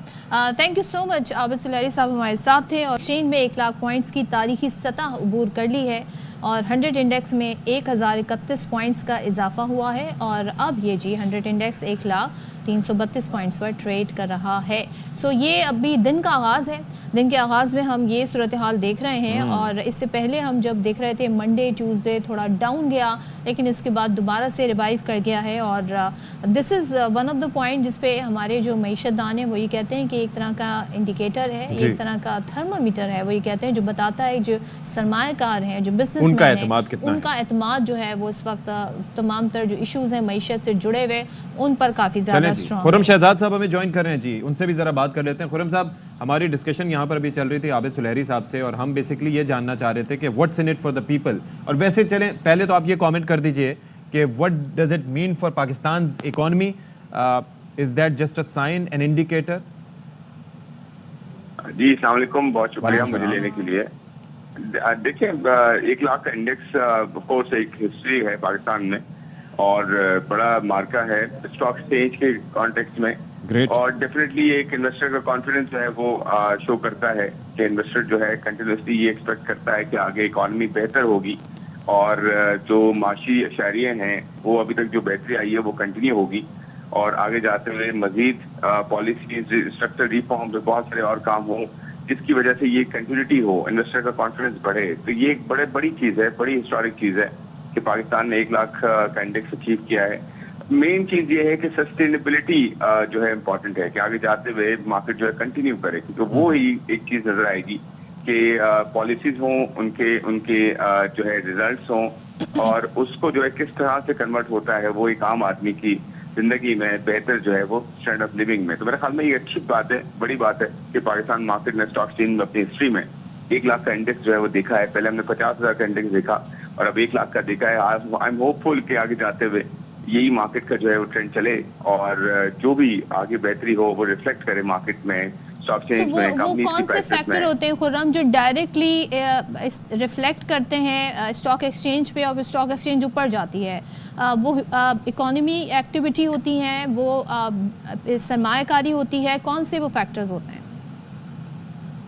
thank you so much. Abid Sulehri साहब हमारे साथ थे और एक्सचेंज में 1 लाख पॉइंट्स की तारीखी सतह अबूर कर ली है और 100 इंडेक्स में 1031 पॉइंट्स का इजाफा हुआ है और अब ये जी 100 इंडेक्स 1,332 पॉइंट्स पर ट्रेड कर रहा है। सो ये अभी दिन का आगाज़ है। दिन के आगाज़ में हम ये सूरत हाल देख रहे हैं और इससे पहले हम जब देख रहे थे मंडे ट्यूसडे थोड़ा डाउन गया लेकिन इसके बाद दोबारा से रिवाइव कर गया है और this is one of the point जिस पे हमारे जो मईशतदान है वो ये कहते हैं कि एक तरह का इंडिकेटर है, एक तरह का थर्मामीटर है। वो ये कहते हैं जो बताता है जो सरमायाकार हैं, जो बिजनेस उनका एतमाद कितना है, उनका एतमाद जो है वो इस वक्त तमाम तर जो इश्यूज हैं मईशत से जुड़े हुए उन पर काफ़ी ज़्यादा स्ट्रॉन्ग। खुर्रम शहजाद साहब हमें ज्वाइन कर रहे हैं जी, उनसे भी ज़रा बात कर लेते हैं। खुर्रम साहब, हमारी डिस्कशन यहाँ पर भी चल रही थी आबिद सुलहरी साहब से और हम बेसिकली ये जानना चाह रहे थे कि what's in it for the people. और वैसे चलें, पहले तो आप ये कमेंट कर दीजिए कि what does it mean for Pakistan economy? Is that just a sign, an indicator? जी, अस्सलाम वालेकुम, बहुत शुक्रिया मुझे लेने के लिए। देखिए, 1 लाख का इंडेक्स कोर्स एक हिस्ट्री है पाकिस्तान में और बड़ा मार्का है स्टॉक एक्सचेंज के कॉन्टेक्स्ट में। Great. और डेफिनेटली एक इन्वेस्टर का कॉन्फिडेंस जो है वो शो करता है कि इन्वेस्टर जो है कंटिन्यूसली ये एक्सपेक्ट करता है कि आगे इकॉनमी बेहतर होगी और जो माशी अशारिये हैं वो अभी तक जो बेहतरी आई है वो कंटिन्यू होगी और आगे जाते हुए मजीद पॉलिसीज, स्ट्रक्चर रिफॉर्म, बहुत सारे और काम हो जिसकी वजह से ये कंटिन्यूटी हो, इन्वेस्टर का कॉन्फिडेंस बढ़े। तो ये एक बड़ी चीज़ है, बड़ी हिस्टोरिक चीज़ है कि पाकिस्तान ने 1 लाख का इंडेक्स अचीव किया है। मेन चीज ये है कि सस्टेनेबिलिटी जो है इम्पोर्टेंट है कि आगे जाते हुए मार्केट जो है कंटिन्यू करे, तो वो ही एक चीज नजर आएगी कि पॉलिसीज हों, उनके जो है रिजल्ट्स हों और उसको जो है किस तरह से कन्वर्ट होता है वो एक आम आदमी की जिंदगी में बेहतर जो है वो स्टैंडर्ड ऑफ लिविंग में। तो मेरे ख्याल में ये अच्छी बात है, बड़ी बात है कि पाकिस्तान मार्केट ने स्टॉक एक्सचेंज में अपनी हिस्ट्री में 1 लाख का इंडेक्स जो है वो देखा है। पहले हमने 50,000 का इंडेक्स देखा और अब 1 लाख का देखा है। आई एम होपफुल कि आगे जाते हुए यही मार्केट का जो है वो ट्रेंड चले और जो भी आगे बेहतरी हो वो रिफ्लेक्ट करे मार्केट में, स्टॉक एक्सचेंज में, वो कौन से फैक्टर होते हैं खुर्रम जो डायरेक्टली रिफ्लेक्ट करते हैं स्टॉक एक्सचेंज पे और स्टॉक एक्सचेंज ऊपर जाती है? वो इकोनॉमी एक्टिविटी होती हैं, वो सरमायाकारी होती है, कौन से वो फैक्टर्स होते हैं?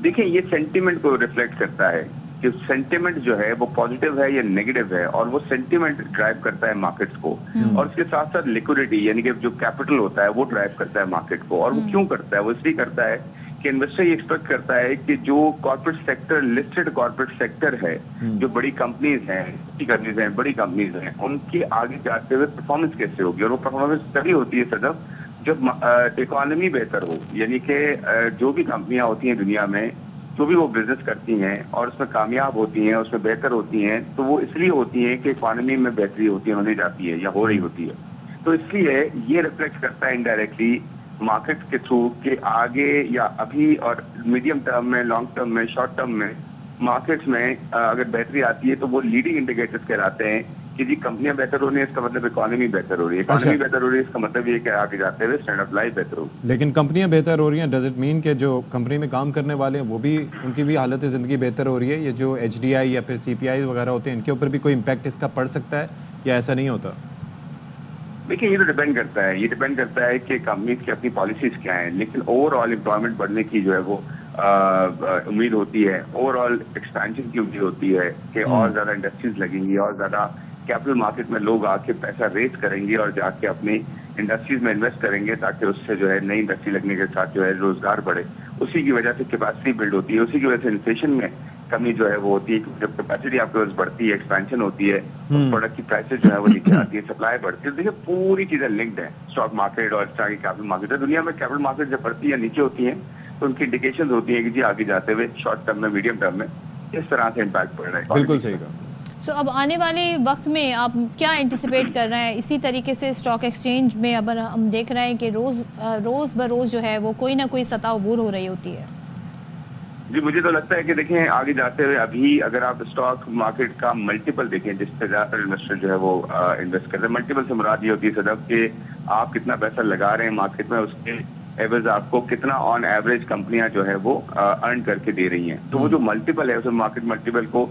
देखिए, ये सेंटिमेंट को रिफ्लेक्ट करता है कि सेंटिमेंट जो है वो पॉजिटिव है या नेगेटिव है और वो सेंटिमेंट ड्राइव करता है मार्केट्स को और उसके साथ साथ लिक्विडिटी यानी कि जो कैपिटल होता है वो ड्राइव करता है मार्केट को। और वो क्यों करता है? वो इसलिए करता है कि इन्वेस्टर ये एक्सपेक्ट करता है कि जो corporate sector, listed corporate sector है, जो बड़ी कंपनीज हैं, बड़ी कंपनीज हैं, उनके आगे जाते हुए परफॉर्मेंस कैसे होगी। और वो परफॉर्मेंस तभी होती है सदफ जब इकोनॉमी बेहतर हो, यानी कि जो भी कंपनियां होती हैं दुनिया में, जो भी वो बिजनेस करती हैं और उसमें कामयाब होती हैं, उसमें बेहतर होती हैं, तो वो इसलिए होती हैं कि इकोनॉमी में बेहतरी होती है, होने जाती है या हो रही होती है। तो इसलिए ये रिफ्लेक्ट करता है इनडायरेक्टली मार्केट के थ्रू कि आगे या अभी और मीडियम टर्म में, लॉन्ग टर्म में, शॉर्ट टर्म में मार्केट्स में अगर बेहतरी आती है तो वो लीडिंग इंडिकेटर्स कहलाते हैं कि जी कंपनियां बेहतर हो रही है, इसका मतलब इकोनॉमी बेहतर हो रही है, इकोनॉमी बेहतर हो रही है, इसका मतलब ये कि आगे जाते हुए स्टैंडर्ड ऑफ लाइफ बेहतर होगी। लेकिन कंपनियां बेहतर हो रही हैं, डज इट मीन कि जो कंपनी में काम करने वाले हैं वो भी, उनकी भी हालत ज़िंदगी बेहतर हो रही है? ये जो HDI या फिर CPI वगैरह होते हैं, इनके ऊपर भी कोई इम्पैक्ट इसका पड़ सकता है या ऐसा नहीं होता? देखिए, ये तो डिपेंड करता है, ये डिपेंड करता है कि कंपनीज की अपनी पॉलिसीज क्या हैं, लेकिन ओवरऑल एम्प्लॉयमेंट बढ़ने की जो है वो उम्मीद होती है, ओवरऑल एक्सपेंशन की उम्मीद होती है कि और ज्यादा इंडस्ट्रीज लगेंगी और ज्यादा कैपिटल मार्केट में लोग आके पैसा रेज करेंगे और जाके अपनी इंडस्ट्रीज में इन्वेस्ट करेंगे ताकि उससे जो है नई इंडस्ट्री लगने के साथ जो है रोजगार बढ़े। उसी की वजह से कैपेसिटी बिल्ड होती है, उसी की वजह से इन्फ्लेशन में कमी जो है वो होती है। जब कैपेसिटी आपके पास बढ़ती है, एक्सपेंशन होती है, प्रोडक्ट की प्राइसेस जो है वो नीचे आती है, सप्लाई बढ़ती है। देखिए पूरी चीजें लिंक्ड है, स्टॉक मार्केट और कैपिटल मार्केट। दुनिया में कैपिटल मार्केट जब बढ़ती है नीचे होती है तो उनकी इंडिकेशन होती है कि जी आगे जाते हुए शॉर्ट टर्म में, मीडियम टर्म में इस तरह से इम्पैक्ट पड़ रहा है। बिल्कुल सही कहा। सो अब आने वाले वक्त में आप क्या एंटिसिपेट कर रहे हैं? इसी तरीके से स्टॉक एक्सचेंज में अब हम देख रहे हैं कि रोज़ बरोज़ जो है वो कोई ना कोई सतह अबूर हो रही होती है। जी मुझे तो लगता है कि देखें आगे जाते हुए अभी अगर आप स्टॉक मार्केट का मल्टीपल देखें जिससे ज्यादातर इन्वेस्टर जो है वो इन्वेस्ट करते हैं, मल्टीपल से मुराद ये होती है सदब कि आप कितना पैसा लगा रहे हैं मार्केट में, उसके एवरेज आपको कितना ऑन एवरेज कंपनियां जो है वो अर्न करके दे रही हैं। तो वो जो मल्टीपल है उस मार्केट मल्टीपल को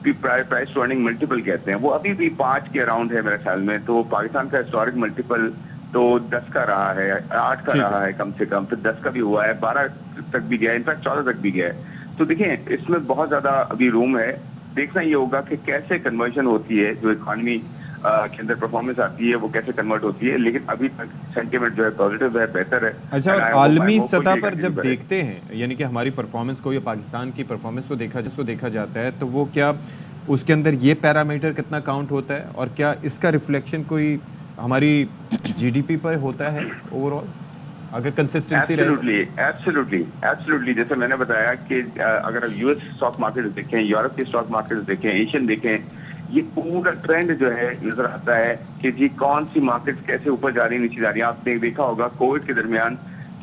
प्राइस टू अर्निंग मल्टीपल कहते हैं, वो अभी भी 5 के अराउंड है मेरे ख्याल में। तो पाकिस्तान का हिस्टोरिक मल्टीपल तो 10 का रहा है, 8 का रहा है कम से कम, फिर 10 का भी हुआ है, 12 तक भी गया है, इनफैक्ट 14 तक भी गया है। तो देखिए इसमें बहुत ज्यादा अभी रूम है। देखना ये होगा कि कैसे कन्वर्जन होती है, जो इकोनॉमी के अंदर परफॉर्मेंस आती है वो कैसे कन्वर्ट होती है। लेकिन अभी तक सेंटीमेंट जो है पॉजिटिव है, बेहतर है। अच्छा, और आलमी सतह पर जब देखते हैं यानी कि हमारी परफॉर्मेंस को या पाकिस्तान की परफॉर्मेंस को देखा जाता है तो वो क्या उसके अंदर ये पैरामीटर कितना काउंट होता है और क्या इसका रिफ्लेक्शन कोई हमारी GDP पर होता है ओवरऑल अगर कंसिस्टेंसी रहे? एब्सोल्युटली जैसे मैंने बताया कि अगर आप US स्टॉक मार्केट देखें, यूरोप के स्टॉक मार्केट देखें, एशियन देखें, ये पूरा ट्रेंड जो है नजर आता है कि जी कौन सी मार्केट्स कैसे ऊपर जा रही है, नीचे जा रही है। आपने देखा होगा कोविड के दरमियान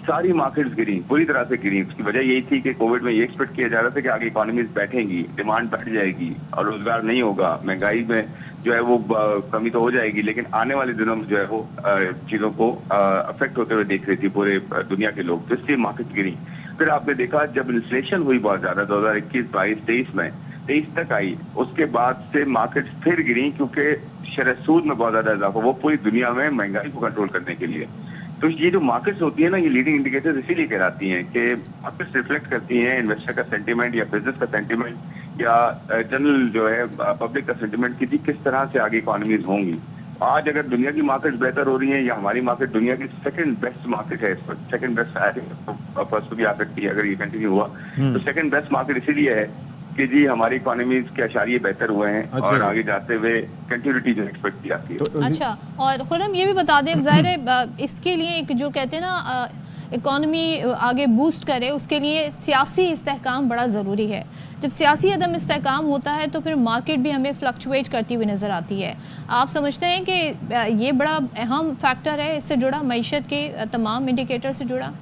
सारी मार्केट्स गिरी, पूरी तरह से गिरी। उसकी वजह यही थी कि कोविड में ये एक्सपेक्ट किया जा रहा था कि आगे इकोनॉमीज बैठेंगी, डिमांड बढ़ जाएगी और रोजगार नहीं होगा, महंगाई में जो है वो कमी तो हो जाएगी, लेकिन आने वाले दिनों में जो है वो चीजों को अफेक्ट होते हुए देख रही थी पूरे दुनिया के लोग, तो इसलिए मार्केट गिरी। फिर आपने देखा जब इन्फ्लेशन हुई बहुत ज्यादा 2021, 22, 23 में, 23 तक आई, उसके बाद से मार्केट फिर गिरी क्योंकि शरह सूद में बहुत ज्यादा इजाफा, वो पूरी दुनिया में महंगाई को कंट्रोल करने के लिए। तो ये जो मार्केट्स होती है ना, ये लीडिंग इंडिकेटर्स इसीलिए कहलाती हैं कि मार्केट्स रिफ्लेक्ट करती हैं इन्वेस्टर का सेंटीमेंट या बिजनेस का सेंटीमेंट या जनरल जो है पब्लिक का सेंटीमेंट कि किस तरह से आगे इकोनॉमीज होंगी। आज अगर दुनिया की मार्केट्स बेहतर हो रही हैं या हमारी मार्केट दुनिया की सेकंड बेस्ट मार्केट है, इस वक्त सेकंड बेस्ट फर्स्ट भी आ सकती है अगर ये कंटिन्यू हुआ, तो सेकंड बेस्ट मार्केट इसीलिए है कि जी हमारी इकोनॉमीज के अशारिये बेहतर हुए हैं। अच्छा। और आगे जाते हुए कंटिन्यूटी जो एक्सपेक्ट की जाती है। तो अच्छा, और खुरम ये भी बता दें, जाहिर है इसके लिए एक जो कहते हैं ना इकोनॉमी आगे बूस्ट करे, उसके लिए सियासी इस्तेहकाम बड़ा ज़रूरी है। जब सियासी अदम इस्तेहकाम होता है तो फिर मार्केट भी हमें फ्लक्चुएट करती हुई नज़र आती है। आप समझते हैं कि ये बड़ा अहम फैक्टर है इससे जुड़ा, मईशत के तमाम इंडिकेटर से जुड़ा?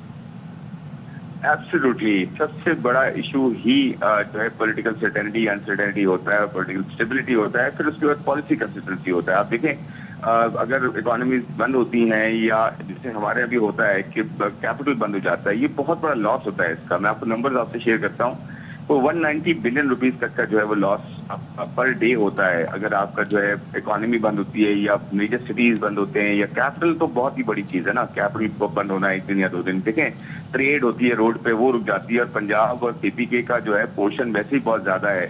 एब्सोल्युटली सबसे बड़ा इशू ही जो है पॉलिटिकल सर्टेनिटी, अनसर्टेनिटी होता है, पॉलिटिकल स्टेबिलिटी होता है, फिर उसके बाद पॉलिसी कंसिस्टेंसी होता है। आप देखें अगर इकोनॉमी बंद होती हैं या जैसे हमारे अभी होता है कि कैपिटल बंद हो जाता है, ये बहुत बड़ा लॉस होता है इसका। मैं आपको नंबर्स आपसे शेयर करता हूँ। वो 190 बिलियन रुपीस तक का जो है वो लॉस पर डे होता है अगर आपका जो है इकोनॉमी बंद होती है या मेजर सिटीज बंद होते हैं, या कैपिटल तो बहुत ही बड़ी चीज है ना, कैपिटल बंद होना 1 दिन या 2 दिन। देखें ट्रेड होती है रोड पे, वो रुक जाती है, और पंजाब और KPK का जो है पोर्शन वैसे ही बहुत ज्यादा है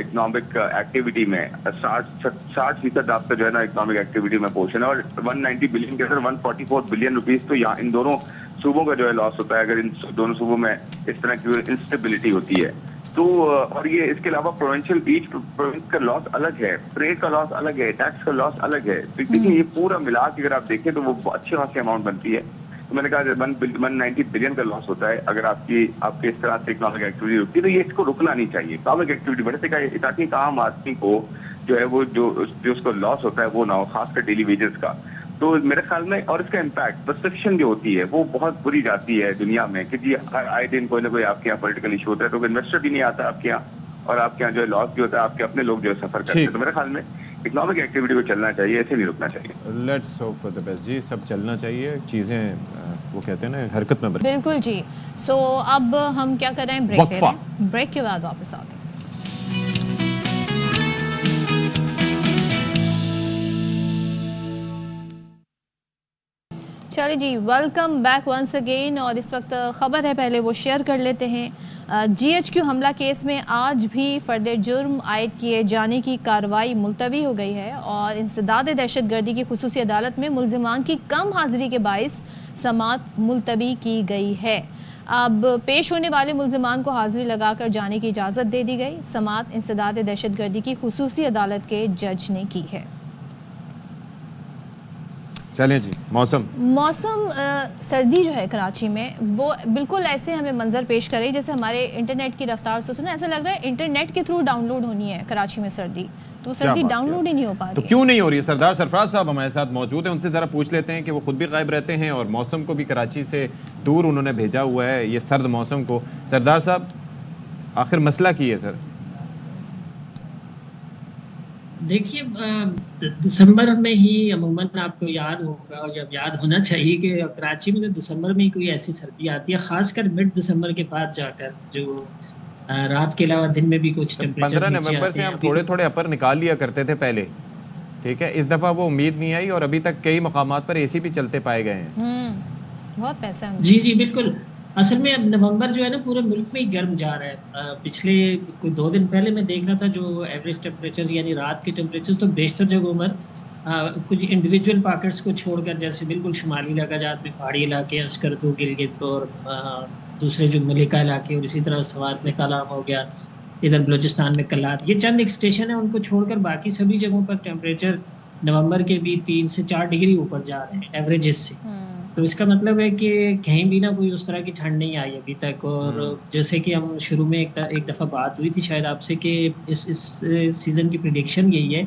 इकोनॉमिक एक्टिविटी में। 60% आपका जो है ना इकोनॉमिक एक्टिविटी में पोर्शन है, और 190 बिलियन के अंदर 144 बिलियन रुपीज तो यहाँ इन दोनों सूबों का जो है लॉस होता है अगर इन दोनों सूबों में इस तरह की इंस्टेबिलिटी होती है। तो और ये इसके अलावा प्रोविंशियल ईच प्रोविंस का लॉस अलग है, ट्रेड का लॉस अलग है, टैक्स का लॉस अलग है। देखिए ये पूरा मिला के अगर आप देखें तो वो अच्छी खासी अमाउंट बनती है। तो मैंने कहा 190 बिलियन का लॉस होता है अगर आपके इस तरह से इकोनॉमिक एक्टिविटी होती है, तो ये इसको रुकना नहीं चाहिए। इकोनॉमिक एक्टिविटी बढ़ते का ताकि आम आदमी को जो है वो जो उसको लॉस होता है वो ना हो, खासकर डेली वेजेस का। तो मेरे ख्याल में, और इसका इम्पैक्ट परसेप्शन जो होती है वो बहुत बुरी जाती है दुनिया में कि जी आए दिन कोई ना कोई आपके यहाँ पॉलिटिकल इशू होता है तो इन्वेस्टर भी नहीं आता आपके यहाँ, और आपके यहाँ जो है लॉस भी होता है, आपके अपने लोग जो है सफर करते हैं। तो मेरे ख्याल में इकोनॉमिक एक्टिविटी को चलना चाहिए, ऐसे नहीं रुकना चाहिए। Let's hope for the best जी, सब चलना चाहिए, चीज़ें वो कहते हैं ना हरकत में बदलें। बिल्कुल जी। सो अब हम क्या कर रहे हैं, ब्रेक ले रहे हैं, ब्रेक के बाद वापस आते हैं। चलिए जी, वेलकम बैक वंस अगेन। और इस वक्त खबर है, पहले वो शेयर कर लेते हैं। GHQ हमला केस में आज भी फर्द जुर्म आयद किए जाने की कार्रवाई मुलतवी हो गई है और इंसदाद दहशतगर्दी की खुसूसी अदालत में मुल्जिमान की कम हाजिरी के बाइस समाअत मुलतवी की गई है। अब पेश होने वाले मुल्जिमान को हाजिरी लगाकर जाने की इजाज़त दे दी गई। समाअत इंसदाद दहशतगर्दी की खुसूसी अदालत के जज ने की है। चलें जी, मौसम सर्दी जो है कराची में वो बिल्कुल ऐसे हमें मंजर पेश करे जैसे हमारे इंटरनेट की रफ्तार से सुना ऐसा लग रहा है इंटरनेट के थ्रू डाउनलोड होनी है कराची में सर्दी, तो सर्दी डाउनलोड ही नहीं हो पा रही। तो क्यों नहीं हो रही है? सरदार सरफराज साहब हमारे साथ मौजूद हैं, उनसे ज़रा पूछ लेते हैं कि वो खुद भी गायब रहते हैं और मौसम को भी कराची से दूर उन्होंने भेजा हुआ है, ये सर्द मौसम को। सरदार साहब, आखिर मसला की है सर? देखिए, दिसंबर में ही अमूमन आपको याद होगा और जब याद होना चाहिए कि कराची में तो दिसंबर में ही कोई ऐसी सर्दी आती है, खासकर मिड दिसंबर के बाद जाकर, जो रात के अलावा दिन में भी कुछ टेम्परेचर 15 नवंबर से हम थोड़े थोड़े अपर निकाल लिया करते थे पहले, ठीक है। इस दफ़ा वो उम्मीद नहीं आई और अभी तक कई मकामात पर AC भी चलते पाए गए हैं। बहुत पैसा है। जी जी बिल्कुल। असल में अब नवंबर जो है ना पूरे मुल्क में ही गर्म जा रहा है। पिछले कोई 2 दिन पहले मैं देख रहा था जो एवरेज टेम्परेचर यानी रात के टेम्परेचर, तो बेशतर जगहों पर कुछ इंडिविजुअल पॉकेट्स को छोड़कर, जैसे बिल्कुल शुमाली इलाकाजात में पहाड़ी इलाके, अस्करदू, गिलगित और दूसरे जो मलिका इलाके और इसी तरह सवात में कलाम हो गया, इधर बलूचिस्तान में कलात, ये चंद एक स्टेशन है, उनको छोड़कर बाकी सभी जगहों पर टेम्परेचर नवंबर के भी 3 से 4 डिग्री ऊपर जा रहे हैं एवरेजेस से। तो इसका मतलब है कि कहीं भी ना कोई उस तरह की ठंड नहीं आई अभी तक। और जैसे कि हम शुरू में एक दफ़ा बात हुई थी शायद आपसे कि इस सीज़न की प्रेडिक्शन यही है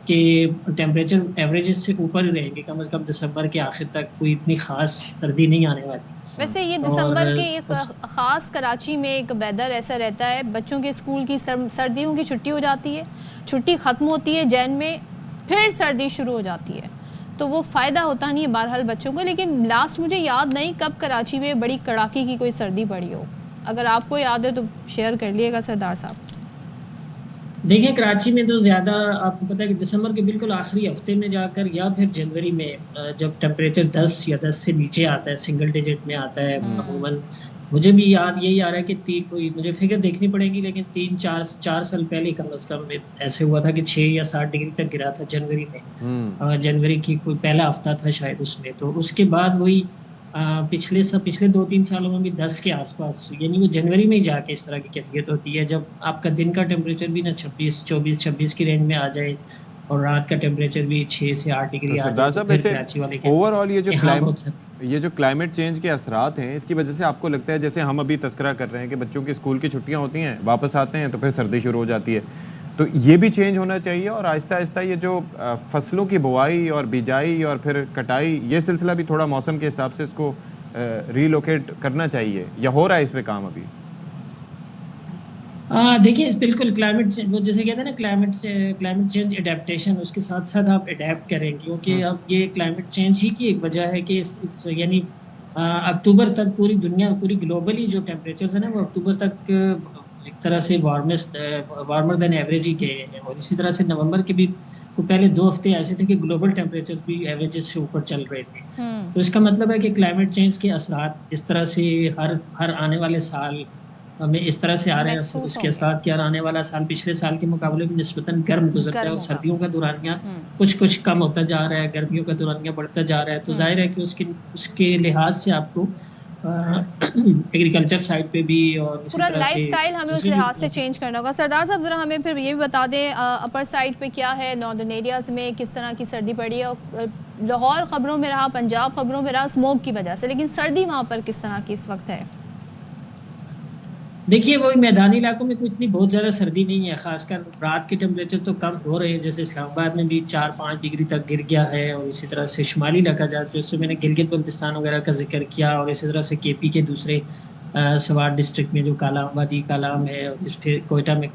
कि टेम्परेचर एवरेजेस से ऊपर ही रहेंगे, कम से कम दिसंबर के आखिर तक कोई इतनी ख़ास सर्दी नहीं आने वाली। वैसे ये दिसंबर के एक ख़ास कराची में एक वेदर ऐसा रहता है, बच्चों के स्कूल की सर्दियों की छुट्टी हो जाती है, छुट्टी ख़त्म होती है जैन में, फिर सर्दी शुरू हो जाती है, तो वो फ़ायदा होता नहीं है बहरहाल बच्चों को। लेकिन लास्ट मुझे याद नहीं कब कराची में बड़ी कड़ाके की कोई सर्दी पड़ी हो, अगर आपको याद है तो शेयर कर लिएगा सरदार साहब। देखिए, कराची में तो ज़्यादा आपको पता है कि दिसंबर के बिल्कुल आखिरी हफ्ते में जाकर या फिर जनवरी में जब टेम्परेचर 10 या 10 से नीचे आता है, सिंगल डिजिट में आता है अमूमन। मुझे भी याद यही आ रहा है कि कोई मुझे फिगर देखनी पड़ेगी, लेकिन 3-4 साल पहले कम से कम ऐसे हुआ था कि 6 या 7 डिग्री तक गिरा था जनवरी में। जनवरी की कोई पहला हफ्ता था शायद उसमें। तो उसके बाद वही पिछले 2-3 सालों में भी 10 के आसपास, यानी वो जनवरी में ही जाके इस तरह की कैफियत होती है जब आपका दिन का टेम्परेचर भी ना 26 की रेंज में आ जाए और रात का टेम्परेचर भी 6 से 8 डिग्री आ जाए। ओवरऑल ये जो क्लाइमेट चेंज के असरात हैं, इसकी वजह से आपको लगता है, जैसे हम अभी तस्करा कर रहे हैं कि बच्चों की स्कूल की छुट्टियां होती हैं, वापस आते हैं तो फिर सर्दी शुरू हो जाती है, तो ये भी चेंज होना चाहिए और आहिस्ता आहिस्ता ये जो फसलों की बुआई और बिजाई और फिर कटाई, ये सिलसिला भी थोड़ा मौसम के हिसाब से इसको रीलोकेट करना चाहिए, या हो रहा है इस पे काम अभी? देखिए, बिल्कुल क्लाइमेट चेंज, वो जैसे कहते हैं ना क्लाइमेट चेंज एडेप्टेशन, उसके साथ साथ आप अडेप्ट करें, क्योंकि अब ये क्लाइमेट चेंज ही की एक वजह है कि इस यानी अक्टूबर तक पूरी दुनिया, पूरी ग्लोबली जो टेम्परेचर्स है ना, वो अक्टूबर तक एक तरह से वार्मर देन एवरेज ही गए हैं। और इसी तरह से नवंबर के भी पहले 2 हफ्ते ऐसे थे कि ग्लोबल टेम्परेचर भी एवरेजेस से ऊपर चल रहे थे। तो इसका मतलब है कि क्लाइमेट चेंज के असरात इस तरह से हर आने वाले साल हमें इस तरह से आ रहे हैं। उसके असरात क्या, आने वाला साल पिछले साल के मुकाबले में निस्बतन गर्म गुजरता है और सर्दियों का दौरानिया कुछ कम होता जा रहा है, गर्मियों का दौरानिया बढ़ता जा रहा है। तो जाहिर है कि उसके लिहाज से आपको एग्रीकल्चर साइड पे भी और पूरा लाइफस्टाइल हमें उस लिहाज से चेंज करना होगा। सरदार साहब, जरा हमें फिर ये भी बता दें, अपर साइड पे क्या है, नॉर्दर्न एरियाज में किस तरह की सर्दी पड़ी है? और लाहौर खबरों में रहा, पंजाब खबरों में रहा स्मोक की वजह से, लेकिन सर्दी वहाँ पर किस तरह की इस वक्त है? देखिए, वही मैदानी इलाकों में कोई इतनी बहुत ज़्यादा सर्दी नहीं है, खासकर रात के टेम्परेचर तो कम हो रहे हैं, जैसे इस्लामाबाद में भी 4-5 डिग्री तक गिर गया है। और इसी तरह से शुमाली इलाका जैसे मैंने गिलगित बल्तिस्तान वगैरह का जिक्र किया, और इसी तरह से KP के दूसरे सवार डिस्ट्रिक्ट में जो कालावादी कालाम है, और फिर कोयटा में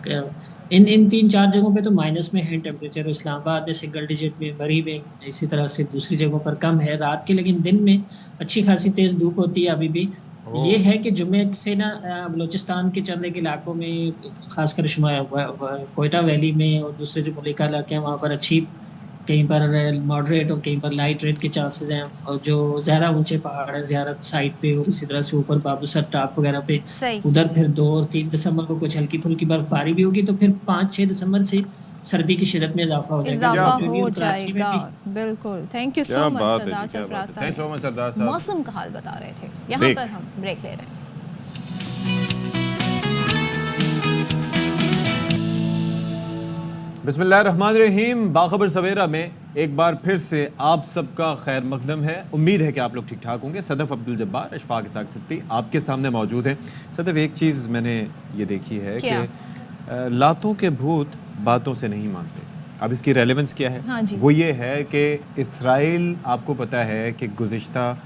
इन 3-4 जगहों पे तो माइनस में है टेम्परेचर। इस्लामाबाद में सिंगल डिजिट में, मरी में, इसी तरह से दूसरी जगहों पर कम है रात के, लेकिन दिन में अच्छी खासी तेज़ धूप होती है अभी भी। ये है कि जुम्मे से ना बलूचिस्तान के चंद एक इलाकों में, खासकर कोयटा वैली में और दूसरे जो मलिका इलाके हैं वहाँ पर अच्छी, कहीं पर मॉडरेट और कहीं पर लाइट रेन के चांसेस हैं। और जो ज़्यादा ऊंचे पहाड़ हैं ज़ियारत साइड पे और इसी तरह से ऊपर बाबूसर टॉप वगैरह पे, उधर फिर 2 और 3 दिसंबर को कुछ हल्की फुल्की बर्फबारी भी होगी। तो फिर 5-6 दिसंबर से सर्दी की शिदत में इजाफा हो जाएगा। बिल्कुल। थैंक यू सो मच सरदार साहब। मौसम का हाल बता रहे थे। यहाँ पर हम ब्रेक ले रहे हैं। बिस्मिल्लाहिर्रहमानिर्रहीम। बाखबर सवेरा में एक बार फिर से आप सबका खैर मकदम है। उम्मीद है कि आप लोग ठीक ठाक होंगे। सदफ अब्दुल जब्बार, अशफाक इसाक सिद्दीकी आपके सामने मौजूद हैं। सदफ, एक चीज़ मैंने ये देखी है कि लातों के भूत बातों से नहीं मानते। अब इसकी रेलेवेंस क्या है? हाँ जी। वो ये है कि इसराइल, आपको पता है कि गुज़िश्ता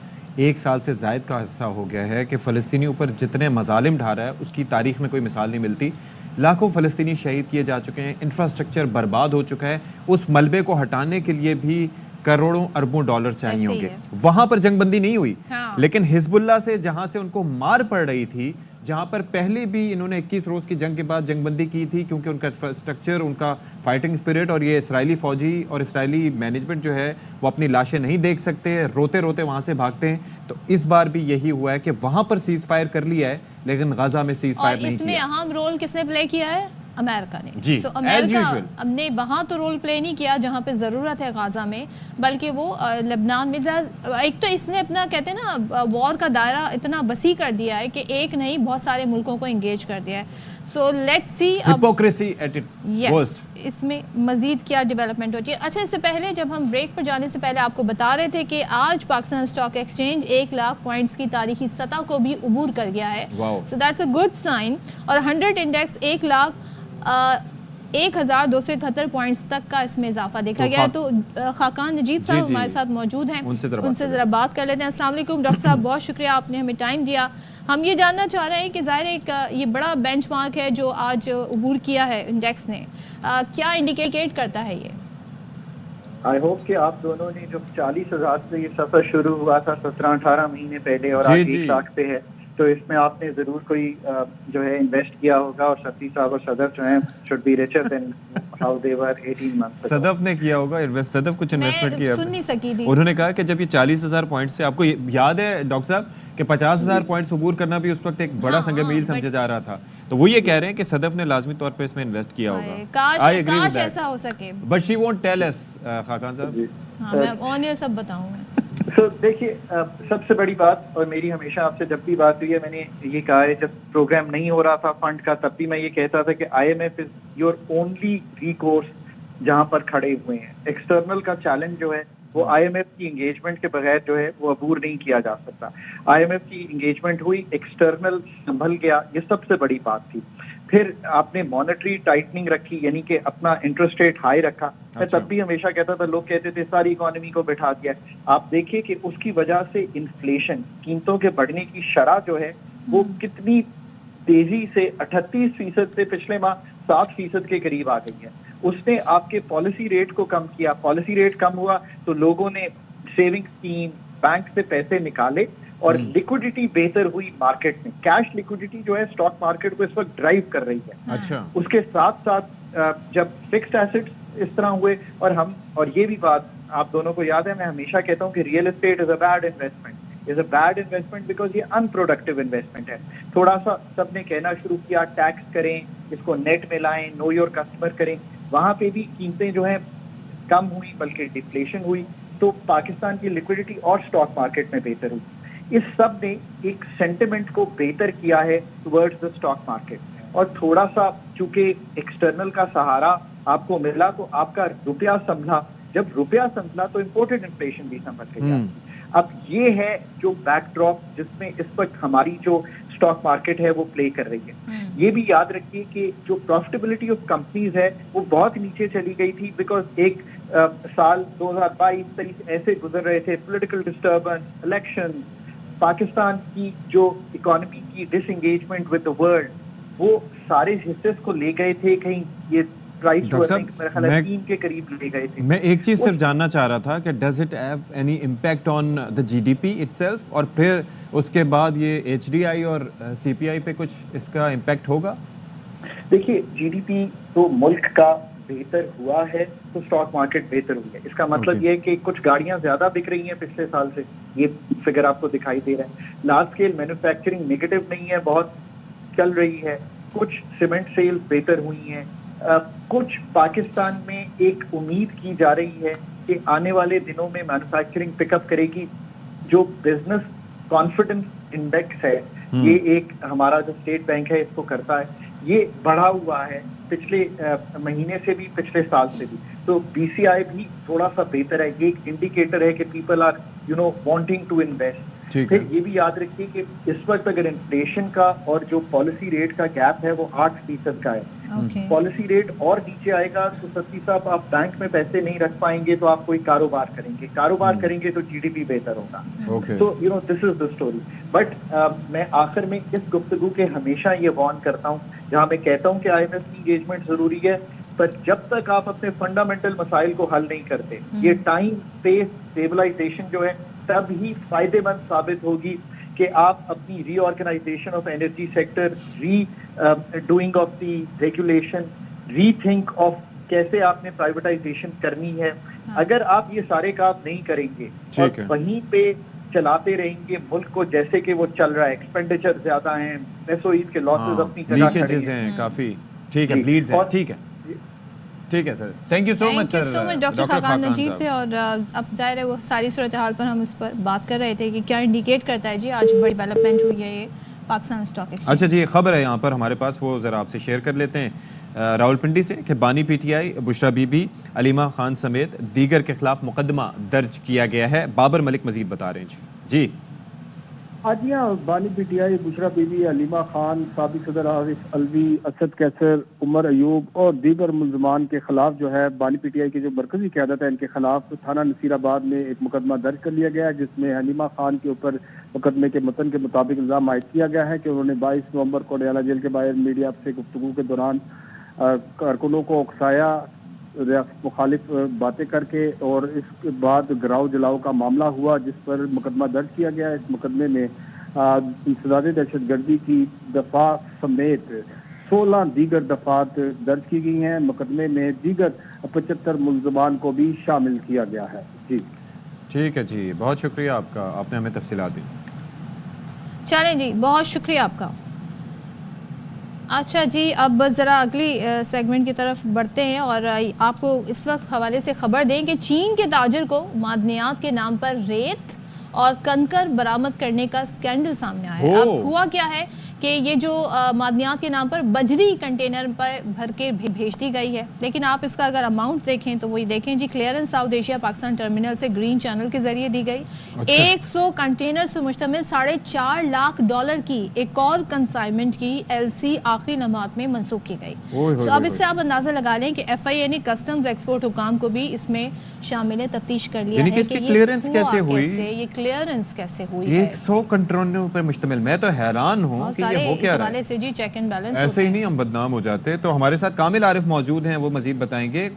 1 साल से ज़ायद का अरसा हो गया है कि फ़लस्तीनियों पर जितने मज़ालिम ढा रहा है उसकी तारीख़ में कोई मिसाल नहीं मिलती। लाखों फ़लस्तीनी शहीद किए जा चुके हैं, इंफ्रास्ट्रक्चर बर्बाद हो चुका है। उस मलबे को हटाने के लिए भी करोड़ों अरबों डॉलर चाहिए होंगे। वहाँ पर जंगबंदी नहीं हुई। लेकिन हिजबुल्लाह से जहाँ से उनको मार पड़ रही थी, जहाँ पर पहले भी इन्होंने 21 रोज़ की जंग के बाद जंगबंदी की थी, क्योंकि उनका इंफ्रास्ट्रक्चर, उनका फाइटिंग स्पिरिट, और ये इसराइली फ़ौजी और इसराइली मैनेजमेंट जो है वो अपनी लाशें नहीं देख सकते, रोते रोते वहाँ से भागते हैं। तो इस बार भी यही हुआ है कि वहाँ पर सीज़ फायर कर लिया है, लेकिन गाज़ा में सीज़ फायर नहीं किया। इसमें अहम रोल किसने प्ले किया है? अमेरिका ने। सो अमेरिका हमने वहाँ तो रोल प्ले नहीं किया जहाँ पे ज़रूरत है गाज़ा में, बल्कि वो लेबनान में। एक तो इसने अपना, कहते हैं ना, वॉर का दायरा इतना वसी कर दिया है कि एक नहीं बहुत सारे मुल्कों को इंगेज कर दिया है। So let's see hypocrisy at its worst, इसमें मजीद क्या डेवलपमेंट होती है। अच्छा, इससे पहले जब हम ब्रेक पर जाने से पहले आपको बता रहे थे कि आज Pakistan stock exchange 1 lakh points की तारीखी सतह को भी उबूर कर गया है। So that's a good sign. और 100 इंडेक्स 1,0271 पॉइंट्स तक का इसमें इजाफा देखा गया है। तो खाकान नजीब साहब हमारे साथ मौजूद हैं, उनसे ज़रा बात कर लेते हैं। अस्सलाम वालेकुम डॉक्टर साहब, बहुत शुक्रिया आपने हमें टाइम दिया। हम ये जानना चाह रहे हैं कि ज़ाहिर एक ये बड़ा बेंचमार्क है जो आज उबूर किया है इंडेक्स ने, क्या इंडिकेट करता है ये? आई होप कि आप दोनों ने जो 40,000 से ये सफ़र शुरू हुआ था 17-18 महीने पहले और आज 1 लाख पे है, तो इसमें आपने जरूर कोई जो है इन्वेस्ट किया होगा। और सफ़ी साहब और सदफ जो हैं should be richer than how they were 18 months. Sadaf ने किया होगा इन्वेस्ट, सदफ कुछ इन्वेस्टमेंट किया। सुन नहीं सकी थी। उन्होंने कहा कि जब ये 40,000 पॉइंट से, आपको याद है डॉक्टर साहब कि 50,000 पॉइंट्स उबूर करना भी उस वक्त एक बड़ा संगमील समझा जा रहा था। तो वो ये कह रहे हैं कि सदफ ने लाजमी तौर पे इसमें इन्वेस्ट किया होगा। काश ऐसा हो सके, but she won't tell us. Khaqan साहब, हाँ, मैं ऑन एयर सब बताऊंगा। तो देखिए, सबसे बड़ी बात, और मेरी हमेशा आपसे जब भी बात हुई है मैंने ये कहा है, जब प्रोग्राम नहीं हो रहा था फंड का तब भी मैं ये कहता था कि IMF is your only recourse जहां पर खड़े हुए हैं। एक्सटर्नल का चैलेंज जो है वो IMF की इंगेजमेंट के बगैर जो है वो अबूर नहीं किया जा सकता। IMF की इंगेजमेंट हुई, एक्सटर्नल संभल गया, ये सबसे बड़ी बात थी। फिर आपने मॉनेटरी टाइटनिंग रखी, यानी कि अपना इंटरेस्ट रेट हाई रखा। मैं तब भी हमेशा कहता था, लोग कहते थे सारी इकोनॉमी को बिठा दिया। आप देखिए कि उसकी वजह से इन्फ्लेशन, कीमतों के बढ़ने की शरह जो है वो कितनी तेजी से 38% से पिछले माह 7% के करीब आ गई है। उसने आपके पॉलिसी रेट को कम किया। पॉलिसी रेट कम हुआ तो लोगों ने सेविंग स्कीम, बैंक से पैसे निकाले और लिक्विडिटी बेहतर हुई मार्केट में। कैश लिक्विडिटी जो है स्टॉक मार्केट को इस वक्त ड्राइव कर रही है। अच्छा। उसके साथ साथ जब फिक्स्ड एसेट्स इस तरह हुए, और ये भी बात आप दोनों को याद है, मैं हमेशा कहता हूँ कि real estate is a bad investment, is a bad investment because ये अनप्रोडक्टिव इन्वेस्टमेंट है। थोड़ा सा सबने कहना शुरू किया टैक्स करें, इसको नेट में लाएं, नो योर कस्टमर करें, वहां पे भी कीमतें जो है कम हुई बल्कि डिफ्लेशन हुई, तो पाकिस्तान की लिक्विडिटी और स्टॉक मार्केट में बेहतर हुई। इस सब ने एक सेंटिमेंट को बेहतर किया है टुवर्ड्स द स्टॉक मार्केट। और थोड़ा सा चूंकि एक्सटर्नल का सहारा आपको मिला तो आपका रुपया संभला। जब रुपया संभला तो इम्पोर्टेड इन्फ्लेशन भी संभल गई। अब ये है जो बैकड्रॉप जिसमें इस वक्त हमारी जो स्टॉक मार्केट है वो प्ले कर रही है। ये भी याद रखिए कि जो प्रॉफिटेबिलिटी ऑफ कंपनीज है वो बहुत नीचे चली गई थी, बिकॉज एक साल 2022-23 ऐसे गुजर रहे थे, पॉलिटिकल डिस्टर्बेंस, इलेक्शन, पाकिस्तान की जो इकोनॉमी की डिसएंगेजमेंट विद द वर्ल्ड, वो सारे हिस्से को ले गए थे कहीं, ये प्राइस डॉक्टर साहब, मेरे ख्याल है 3 के करीब ले गए थे। मैं एक चीज सिर्फ जानना चाह रहा था कि does it have any impact on the GDP itself, और फिर उसके बाद ये एचडीआई और सीपीआई पे कुछ इसका इम्पैक्ट होगा? देखिए, जीडीपी तो मुल्क का बेहतर हुआ है तो स्टॉक मार्केट बेहतर हुई है। इसका मतलब ये है कि कुछ गाड़ियां ज्यादा बिक रही हैं पिछले साल से, ये फिगर आपको दिखाई दे रहा है। लार्ज स्केल मैन्युफैक्चरिंग नेगेटिव नहीं है, बहुत चल रही है। कुछ सीमेंट सेल्स बेहतर हुई हैं। कुछ पाकिस्तान में एक उम्मीद की जा रही है कि आने वाले दिनों में मैन्युफैक्चरिंग पिकअप करेगी। जो बिजनेस कॉन्फिडेंस इंडेक्स है, ये एक हमारा जो स्टेट बैंक है इसको करता है, ये बढ़ा हुआ है पिछले महीने से भी, पिछले साल से भी। तो बीसीआई भी थोड़ा सा बेहतर है, ये एक इंडिकेटर है कि people are wanting to invest. फिर ये भी याद रखिए कि इस वक्त अगर इन्फ्लेशन का और जो पॉलिसी रेट का गैप है वो 8% का है। पॉलिसी रेट और नीचे आएगा तो सत्ती साहब आप बैंक में पैसे नहीं रख पाएंगे, तो आप कोई कारोबार करेंगे तो जीडीपी बेहतर होगा। तो this is the story. But मैं आखिर में इस गुफ्तगू के हमेशा ये वार्न करता हूँ, जहाँ मैं कहता हूँ कि IMF की इंगेजमेंट जरूरी है, पर जब तक आप अपने फंडामेंटल मसाइल को हल नहीं करते, ये टाइम स्पेस स्टेबलाइजेशन जो है तब ही फायदेमंद साबित होगी कि आप अपनी reorganization of energy sector, doing of the regulation, rethink of कैसे आपने प्राइवेटाइजेशन करनी है। अगर आप ये सारे काम नहीं करेंगे और वहीं पे चलाते रहेंगे मुल्क को जैसे कि वो चल रहा है, एक्सपेंडिचर ज्यादा है, एसओईज के लॉसेस अपनी जगह लीकेजेस हैं काफी, ठीक है, ब्लीड्स हैं, ठीक है sir, thank you so much sir. Doctor Khaqan Najeeb थे, और अब जाहिर है वो सारी सूरत हाल पर हम उस पर बात कर रहे थे कि क्या इंडिकेट करता है जी आज बड़ी डेवलपमेंट हुई है ये पाकिस्तान स्टॉक एक्सचेंज। अच्छा जी, खबर है यहाँ पर हमारे पास, वो ज़रा आपसे शेयर कर लेते हैं। रावलपिंडी से कि बानी पीटीआई बुशरा बीबी, अलीमा खान समेत दीगर के खिलाफ मुकदमा दर्ज किया गया है। बाबर मलिक मजीद बता रहे हैं जी। आज यहाँ बानी पीटीआई, बुशरा बीबी, अलीमा खान, साबिक सदर आरिफ अलवी, असद कैसर, उमर अयूब और दीगर मुलजमान के खिलाफ जो है बानी पीटीआई की जो मरकजी क़यादत है इनके खिलाफ थाना नसीराबाद में एक मुकदमा दर्ज कर लिया गया है, जिसमें अलीमा खान के ऊपर मुकदमे के मतन के मुताबिक इल्ज़ाम आयद किया गया है कि उन्होंने 22 नवंबर को अडयाला जेल के बाहर मीडिया से गुफ्तगू के दौरान कारकुनों को उकसाया, रियासत मुखालिफ बातें करके, और इसके बाद गिराव जलाओ का मामला हुआ जिस पर मुकदमा दर्ज किया गया। इस मुकदमे में इंसदाद दहशतगर्दी की दफा समेत 16 दीगर दफात दर्ज की गई हैं। मुकदमे में दीगर 75 मुलजमान को भी शामिल किया गया है। जी ठीक है जी, बहुत शुक्रिया आपका, आपने हमें तफसीलात दी। चलें जी, बहुत शुक्रिया आपका। अच्छा जी, अब ज़रा अगली सेगमेंट की तरफ बढ़ते हैं और आपको इस वक्त हवाले से खबर दें कि चीन के ताजिर को मादनियात के नाम पर रेत और कंकर बरामद करने का स्कैंडल सामने आया है। अब हुआ क्या है कि ये जो मादनियात के नाम पर बजरी कंटेनर पर भर के भेज दी गई है, लेकिन आप इसका अगर अमाउंट देखें तो वही देखें जी, clearance South Asia Pakistan terminal से ग्रीन चैनल के जरिए दी गई। 100 कंटेनर से मुश्तमिल $4.5 लाख की एक और कंसाइनमेंट की LC आखिरी लम्हात में मनसूख की गई। तो अब इससे आप अंदाजा लगा लें कि FIA ने कस्टम्स एक्सपोर्ट हुकाम को भी इसमें शामिल तफ्तीश कर लिया है कि क्लियरेंस कैसे हुई, ये क्लियरेंस कैसे हुई। 100 कंटेनरों पर मुश्तमिल, मैं तो हैरान हूँ कि ये हो क्या रहा है। से जी चेक एंड बैलेंस ऐसे ही नहीं हम बदनाम हो जाते। तो हमारे साथ कामिल आरिफ मौजूद हैं, वो मजीद बताएंगे।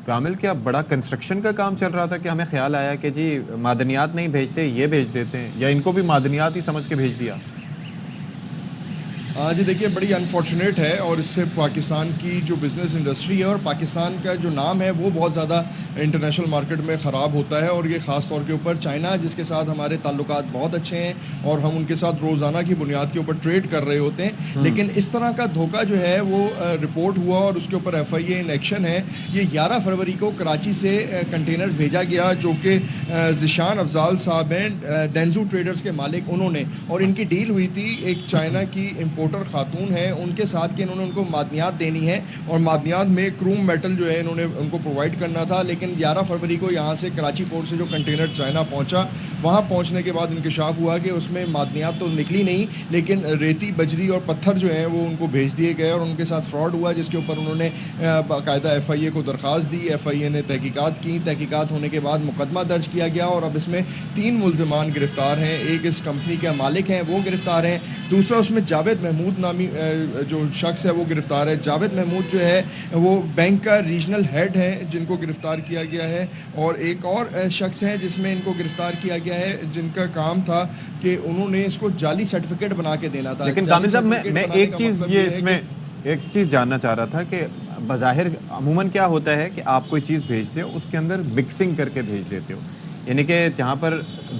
कामिल, क्या बड़ा कंस्ट्रक्शन का काम चल रहा था कि हमें ख्याल आया कि जी मादनियात नहीं भेजते, ये भेज देते हैं, या इनको भी मादनियात ही समझ के भेज दिया? जी देखिए, बड़ी अनफॉर्चुनेट है, और इससे पाकिस्तान की जो बिज़नेस इंडस्ट्री है और पाकिस्तान का जो नाम है वो बहुत ज़्यादा इंटरनेशनल मार्केट में ख़राब होता है। और ये ख़ास तौर के ऊपर चाइना, जिसके साथ हमारे ताल्लुकात बहुत अच्छे हैं और हम उनके साथ रोज़ाना की बुनियाद के ऊपर ट्रेड कर रहे होते हैं, लेकिन इस तरह का धोखा जो है वो रिपोर्ट हुआ और उसके ऊपर FIA इन एक्शन है। ये 11 फरवरी को कराची से कंटेनर भेजा गया, जो कि ज़िशान अफजाल साहब हैं, डेंजू ट्रेडर्स के मालिक, उन्होंने, और इनकी डील हुई थी एक चाइना की इम्पोर्ट वोटर खातून हैं उनके साथ कि इन्होंने उनको मादनियात देनी है और मादनियात में क्रोम मेटल जो है इन्होंने उनको प्रोवाइड करना था। लेकिन 11 फरवरी को यहाँ से कराची पोर्ट से जो कंटेनर चाइना पहुँचा, वहाँ पहुँचने के बाद इंकशाफ हुआ कि उसमें मादनियात तो निकली नहीं, लेकिन रेती, बजरी और पत्थर जो हैं वो उनको भेज दिए गए और उनके साथ फ्रॉड हुआ, जिसके ऊपर उन्होंने बाकायदा FIA को दरख्वास्त दी। FIA ने तहकीकात की, तहकीकात होने के बाद मुकदमा दर्ज किया गया और अब इसमें 3 मुल्ज़िमान गिरफ्तार हैं। एक इस कंपनी के मालिक हैं, वो गिरफ्तार हैं। दूसरा उसमें जावेद महमूद नामी जो शख्स है वो गिरफ्तार है। जावेद महमूद जो है वो बैंक का रीजनल हेड है जिनको गिरफ्तार किया गया है, और एक और शख्स है जिसमें इनको गिरफ्तार किया गया है जिनका काम था कि उन्होंने इसको जाली सर्टिफिकेट बना के देना था। लेकिन कामिल साहब, मैं एक चीज़ ये इसमें एक चीज़ जानना चाह रहा था कि बज़ाहिर अमूमन क्या होता है कि आप कोई चीज़ भेजते हो उसके अंदर मिक्सिंग करके भेज देते हो, यानी कि जहाँ पर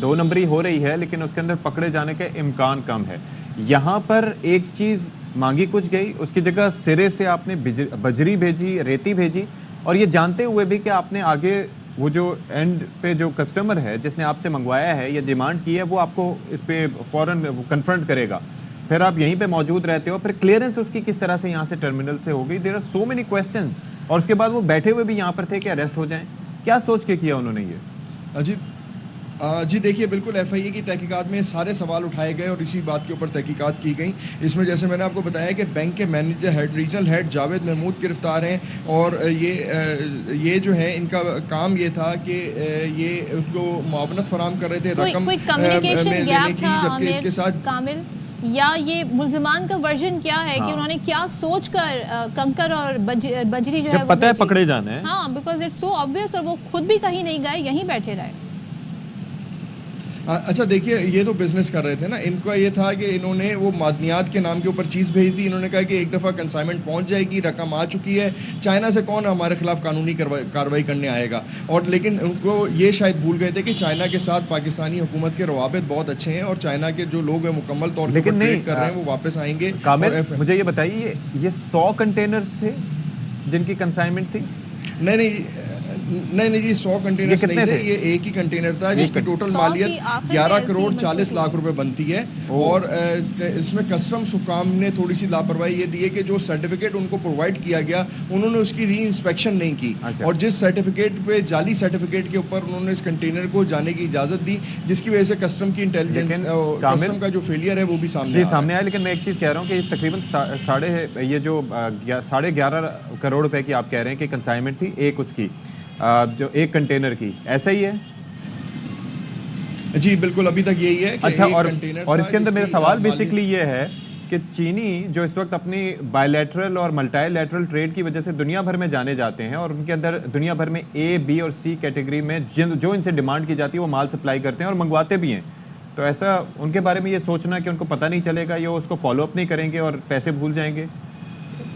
2 नंबरी हो रही है लेकिन उसके अंदर पकड़े जाने का इम्कान कम है। यहाँ पर एक चीज़ मांगी कुछ गई, उसकी जगह सिरे से आपने बजरी भेजी, रेती भेजी, और ये जानते हुए भी कि आपने आगे वो जो एंड पे जो कस्टमर है जिसने आपसे मंगवाया है या डिमांड की है वो आपको इस पे फ़ौरन कन्फ्रंट करेगा, फिर आप यहीं पे मौजूद रहते हो, फिर क्लियरेंस उसकी किस तरह से यहाँ से टर्मिनल से हो गई। There are so many questions, और उसके बाद वो बैठे हुए भी यहाँ पर थे कि अरेस्ट हो जाएं। क्या सोच के किया उन्होंने ये? जी देखिए, बिल्कुल FIA की तहकीकात में सारे सवाल उठाए गए और इसी बात के ऊपर तहकीकात की गई। इसमें जैसे मैंने आपको बताया कि बैंक के manager head, regional head Javed Mahmood गिरफ्तार हैं, और ये जो है इनका काम ये था कि ये उनको मुआवनत फराहम कर रहे थे रकम में लेने की, जबकि इसके साथ कामिल या ये मुल्ज़िमान का वर्जन क्या है कि उन्होंने क्या सोचकर कंकर और बजरी जो है पता है पकड़े जाना है। हाँ, बिकॉज इट्स सो ऑब्वियस, और वो खुद भी कहीं नहीं गए, यहीं बैठे रहे। अच्छा देखिए, ये तो बिजनेस कर रहे थे ना, इनका ये था कि इन्होंने वो मादनियात के नाम के ऊपर चीज़ भेज दी। इन्होंने कहा कि एक दफ़ा कंसाइनमेंट पहुंच जाएगी, रकम आ चुकी है, चाइना से कौन हमारे खिलाफ कानूनी कार्रवाई करने आएगा। और लेकिन उनको ये शायद भूल गए थे कि चाइना के साथ पाकिस्तानी हुकूमत के रवाबित बहुत अच्छे हैं और चाइना के जो लोग हैं मुकम्मल तौर पर ट्रेड कर रहे हैं, वो वापस आएंगे। मुझे ये बताइए, ये 100 कंटेनर्स थे जिनकी कंसाइनमेंट थी? नहीं जी, 100 कंटेनर्स नहीं थे, ये एक ही कंटेनर था जिसकी टोटल मालियत 11 करोड़ 40 लाख रुपए बनती है। और इसमें कस्टम्स हुकाम ने थोड़ी सी लापरवाही ये दी है कि जो सर्टिफिकेट उनको प्रोवाइड किया गया उन्होंने उसकी री इंस्पेक्शन नहीं की। और जिस सर्टिफिकेट पे, जाली सर्टिफिकेट के ऊपर उन्होंने इस कंटेनर को जाने की इजाज़त दी, जिसकी वजह से कस्टम की इंटेलिजेंस, कस्टम का जो फेलियर है वो भी सामने आया। लेकिन मैं एक चीज़ कह रहा हूँ कि तकरीबन 11.5 करोड़ रुपए की आप कह रहे हैं कि कंसाइनमेंट थी एक उसकी, जो एक कंटेनर की, ऐसा ही है? जी बिल्कुल, अभी तक यही है कि अच्छा, एक और इसके अंदर मेरा सवाल बेसिकली ये है कि चीनी जो इस वक्त अपनी बायलैटरल और मल्टीलैटरल ट्रेड की वजह से दुनिया भर में जाने जाते हैं, और उनके अंदर दुनिया भर में A, B और C कैटेगरी में जो इनसे डिमांड की जाती है वो माल सप्लाई करते हैं और मंगवाते भी हैं। तो ऐसा उनके बारे में ये सोचना कि उनको पता नहीं चलेगा या उसको फॉलो अप नहीं करेंगे और पैसे भूल जाएंगे,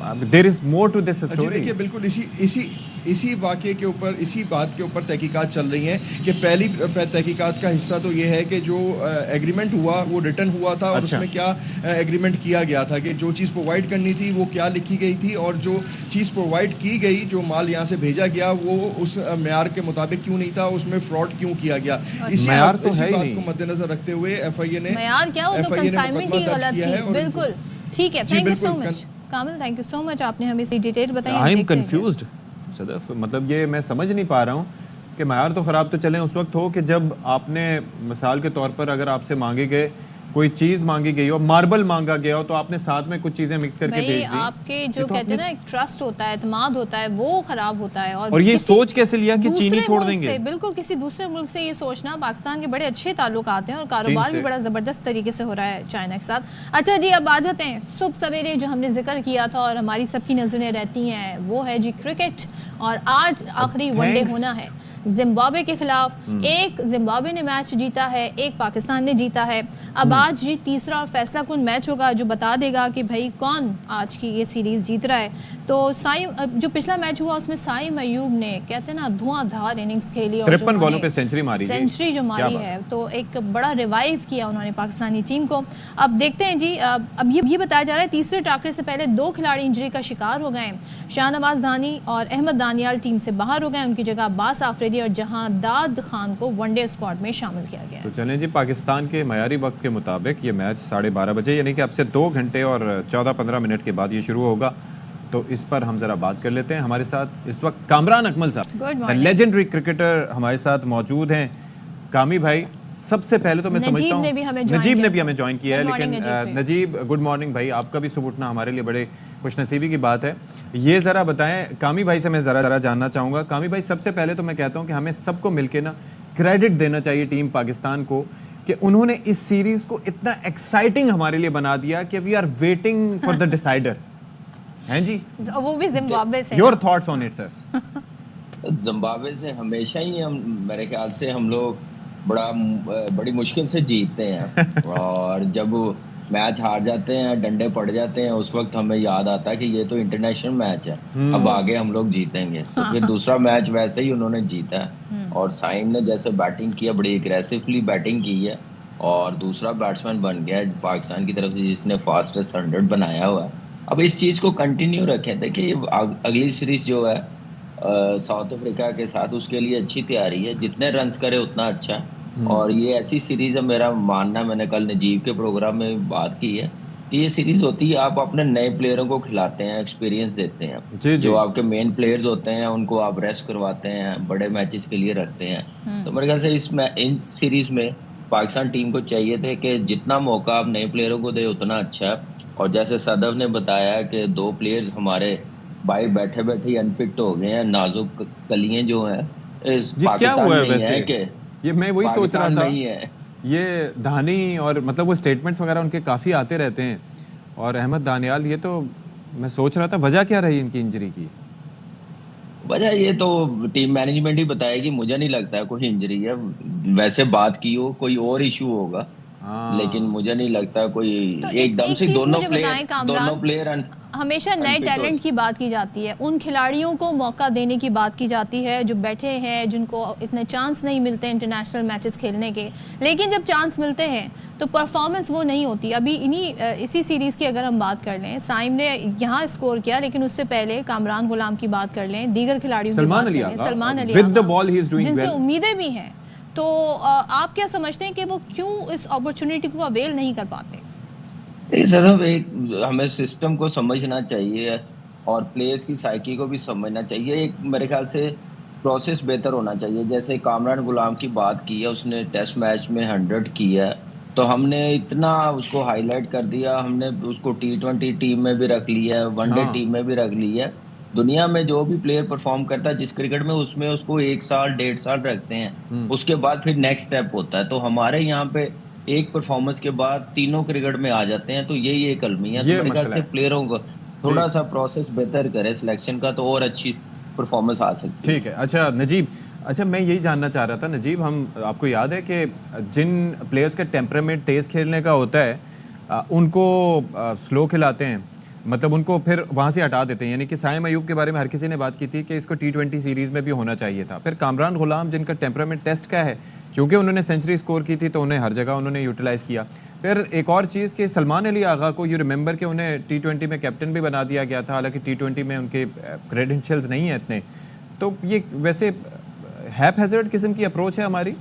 there is more to this story. देखिए, बिल्कुल इसी वाक़े के ऊपर, इसी बात के ऊपर तहकीकात चल रही हैं कि पहली तहकीकात का हिस्सा तो ये है कि जो एग्रीमेंट हुआ वो रिटर्न हुआ था, और उसमें क्या एग्रीमेंट किया गया था कि जो चीज़ प्रोवाइड करनी थी वो क्या लिखी गई थी, और जो चीज़ प्रोवाइड की गई, जो माल यहाँ से भेजा गया वो उस मेयार के मुताबिक क्यों नहीं था, उसमें फ्रॉड क्यों किया गया। इसी बात को मद्देनजर रखते हुए FIA ने मुकदमा दर्ज किया है। बिल्कुल ठीक है, thank you so much Kamil, thank you so much, आपने हमें इसी डिटेल बताई। आई एम कंफ्यूज्ड सदफ, मतलब ये मैं समझ नहीं पा रहा हूँ कि मयार तो ख़राब तो चले उस वक्त हो कि जब आपने मिसाल के तौर पर अगर आपसे मांगे गए कोई चीज़ मांगी गई हो, मार्बल मांगा गया हो, तो आपने साथ में कुछ चीज़ें मिक्स करके भेज दी। आपके जो तो कहते हैं ना एक ट्रस्ट होता है, एतमाद होता है, वो खराब होता है। और ये सोच कैसे लिया कि चीनी छोड़ देंगे? बिल्कुल, किसी दूसरे मुल्क से ये सोचना, पाकिस्तान के बड़े अच्छे ताल्लुकात हैं और कारोबार भी बड़ा ज़बरदस्त तरीके से हो रहा है चाइना के साथ। अच्छा जी, अब आ जाते हैं सुबह सवेरे जो हमने जिक्र किया था और हमारी सबकी नजरें रहती हैं, वो है जी क्रिकेट। और आज आखिरी वनडे होना है जिम्बाब्वे के खिलाफ। एक जिम्बाब्वे ने मैच जीता है, एक पाकिस्तान ने जीता है। अब आज जी तीसरा और फैसला कुन मैच होगा जो बता देगा कि भाई कौन आज की ये सीरीज जीत रहा है। तो जो पिछला मैच हुआ उसमें साइम अयूब ने, कहते हैं ना, धुआंधार इनिंग्स खेली, 53 बॉलों पे सेंचुरी जो मारी है, तो एक बड़ा रिवाइव किया उन्होंने पाकिस्तानी टीम को। अब देखते हैं जी, अब ये बताया जा रहा है तीसरे टाकरे से पहले 2 खिलाड़ी इंजरी का शिकार हो गए। शाहनवाज दानी और अहमद दानियाल टीम से बाहर हो गए, उनकी जगह अब्बास आफरीदी और जहांदाद खान को वनडे स्क्वाड में शामिल किया गया है। तो चलें जी, पाकिस्तान के मयारी वक्त के मुताबिक ये मैच 12:30 बजे यानी कि अब से 2 घंटे और 14-15 मिनट के बाद ये शुरू होगा। तो इस पर हम जरा बात कर लेते हैं। हमारे साथ इस वक्त कामरान अकमल साहब, लेजेंडरी क्रिकेटर, हमारे साथ मौजूद हैं। कामी भाई, सबसे पहले तो मैं समझता हूँ नजीब ने भी हमें ज्वाइन किया है, लेकिन नजीब गुड मॉर्निंग भाई, आपका भी सुबह उठना हमारे लिए बड़े खुशनसीबी की बात है। ये ज़रा बताएं, कामी भाई से मैं ज़रा जानना चाहूँगा। कामी भाई, सबसे पहले तो मैं कहता हूँ कि हमें सबको मिलके ना क्रेडिट देना चाहिए टीम पाकिस्तान को कि उन्होंने इस सीरीज़ को इतना एक्साइटिंग हमारे लिए बना दिया कि we are waiting for the decider. हैं जी, वो भी जिम्बाब्वे से। Your thoughts on it sir? Zimbabwe से हमेशा ही हम, मेरे ख्याल से हम लोग बड़ी मुश्किल से जीतते हैं और जब मैच हार जाते हैं, डंडे पड़ जाते हैं, उस वक्त हमें याद आता है कि ये तो इंटरनेशनल मैच है, अब आगे हम लोग जीतेंगे। तो फिर दूसरा मैच वैसे ही उन्होंने जीता है और साइम ने जैसे बैटिंग किया, बड़ी एग्रेसिवली बैटिंग की है और दूसरा बैट्समैन बन गया है पाकिस्तान की तरफ से जिसने फास्टेस्ट 100 बनाया हुआ है। अब इस चीज़ को कंटिन्यू रखें। देखिए, अगली सीरीज जो है साउथ अफ्रीका के साथ, उसके लिए अच्छी तैयारी है, जितने रन्स करे उतना अच्छा है। और ये ऐसी सीरीज है, मेरा मानना, मैंने कल नजीब के प्रोग्राम में बात की है कि ये सीरीज होती है, आप अपने नए प्लेयरों को खिलाते हैं, एक्सपीरियंस देते हैं। जो आपके मेन प्लेयर्स होते हैं उनको आप रेस्ट करवाते हैं, बड़े मैचेस के लिए रखते हैं। तो मेरे ख्याल से इन सीरीज में पाकिस्तान टीम को चाहिए थे कि जितना मौका आप नए प्लेयरों को दे उतना अच्छा है। और जैसे सदफ ने बताया कि 2 प्लेयर्स हमारे बाहर बैठे बैठे अनफिट हो गए हैं, नाजुक कलियां जो हैं इस पाकिस्तान में है कि ये मैं वही सोच रहा था, ये धानी और मतलब वो स्टेटमेंट्स वगैरह उनके काफ़ी आते रहते हैं और अहमद दानियाल, ये तो मैं सोच रहा था वजह क्या रही इनकी इंजरी की? वजह ये तो टीम मैनेजमेंट ही बताएगी, मुझे नहीं लगता है कोई इंजरी है। वैसे बात की हो कोई और इशू होगा, लेकिन मुझे नहीं लगता कोई एकदम से दोनों प्लेयर हमेशा नए टैलेंट की बात की जाती है, उन खिलाड़ियों को मौका देने की बात की जाती है जो बैठे हैं, जिनको इतने चांस नहीं मिलते इंटरनेशनल मैचेस खेलने के, लेकिन जब चांस मिलते हैं तो परफॉर्मेंस वो नहीं होती। अभी इसी सीरीज़ की अगर हम बात कर लें, साइम ने यहाँ स्कोर किया, लेकिन उससे पहले कामरान गुलाम की बात कर लें, दीगर खिलाड़ियों की बात कर लें, सलमान अली, जिनसे उम्मीदें भी हैं। तो आप क्या समझते हैं कि वो क्यों इस अपॉर्चुनिटी को अवेल नहीं कर पाते? सर, हमें सिस्टम को समझना चाहिए और प्लेयर्स की साइकी को भी समझना चाहिए। एक मेरे ख्याल से प्रोसेस बेहतर होना चाहिए। जैसे कामरान गुलाम की बात की है, उसने टेस्ट मैच में 100 किया है, तो हमने इतना उसको हाईलाइट कर दिया, हमने उसको T20 टीम में भी रख लिया है, वनडे टीम में भी रख लिया है। दुनिया में जो भी प्लेयर परफॉर्म करता है जिस क्रिकेट में, उसमें उसको 1 साल 1.5 साल रखते हैं, उसके बाद फिर नेक्स्ट स्टेप होता है। तो हमारे यहाँ पे एक परफॉर्मेंस के बाद तीनों क्रिकेट में आ जाते हैं, तो यही एक अलमिया है। तो मेरे ख्याल से प्लेयरों को थोड़ा सा प्रोसेस बेहतर करे सिलेक्शन का, तो और अच्छी परफॉर्मेंस आ सकती है। ठीक है। अच्छा नजीब, अच्छा मैं यही जानना चाह रहा था नजीब, हम आपको याद है कि जिन प्लेयर्स का टेम्परामेंट तेज़ खेलने का होता है उनको स्लो खिलाते हैं, मतलब उनको फिर वहाँ से हटा देते हैं। यानी कि साइम अयूब के बारे में हर किसी ने बात की थी कि इसको T20 सीरीज़ में भी होना चाहिए था। फिर कामरान गुलाम, जिनका टेम्परामेंट टेस्ट का है, चूँकि उन्होंने सेंचुरी स्कोर की थी तो उन्हें हर जगह उन्होंने यूटिलाइज़ किया। फिर एक और चीज़ कि सलमान अली आगा को यू रिमेंबर कि उन्हें T20 में कैप्टन भी बना दिया गया था, हालांकि T20 में उनके क्रेडेंशियल्स नहीं हैं इतने। तो ये वैसे हैप हैज़र्ड किस्म की अप्रोच है हमारी।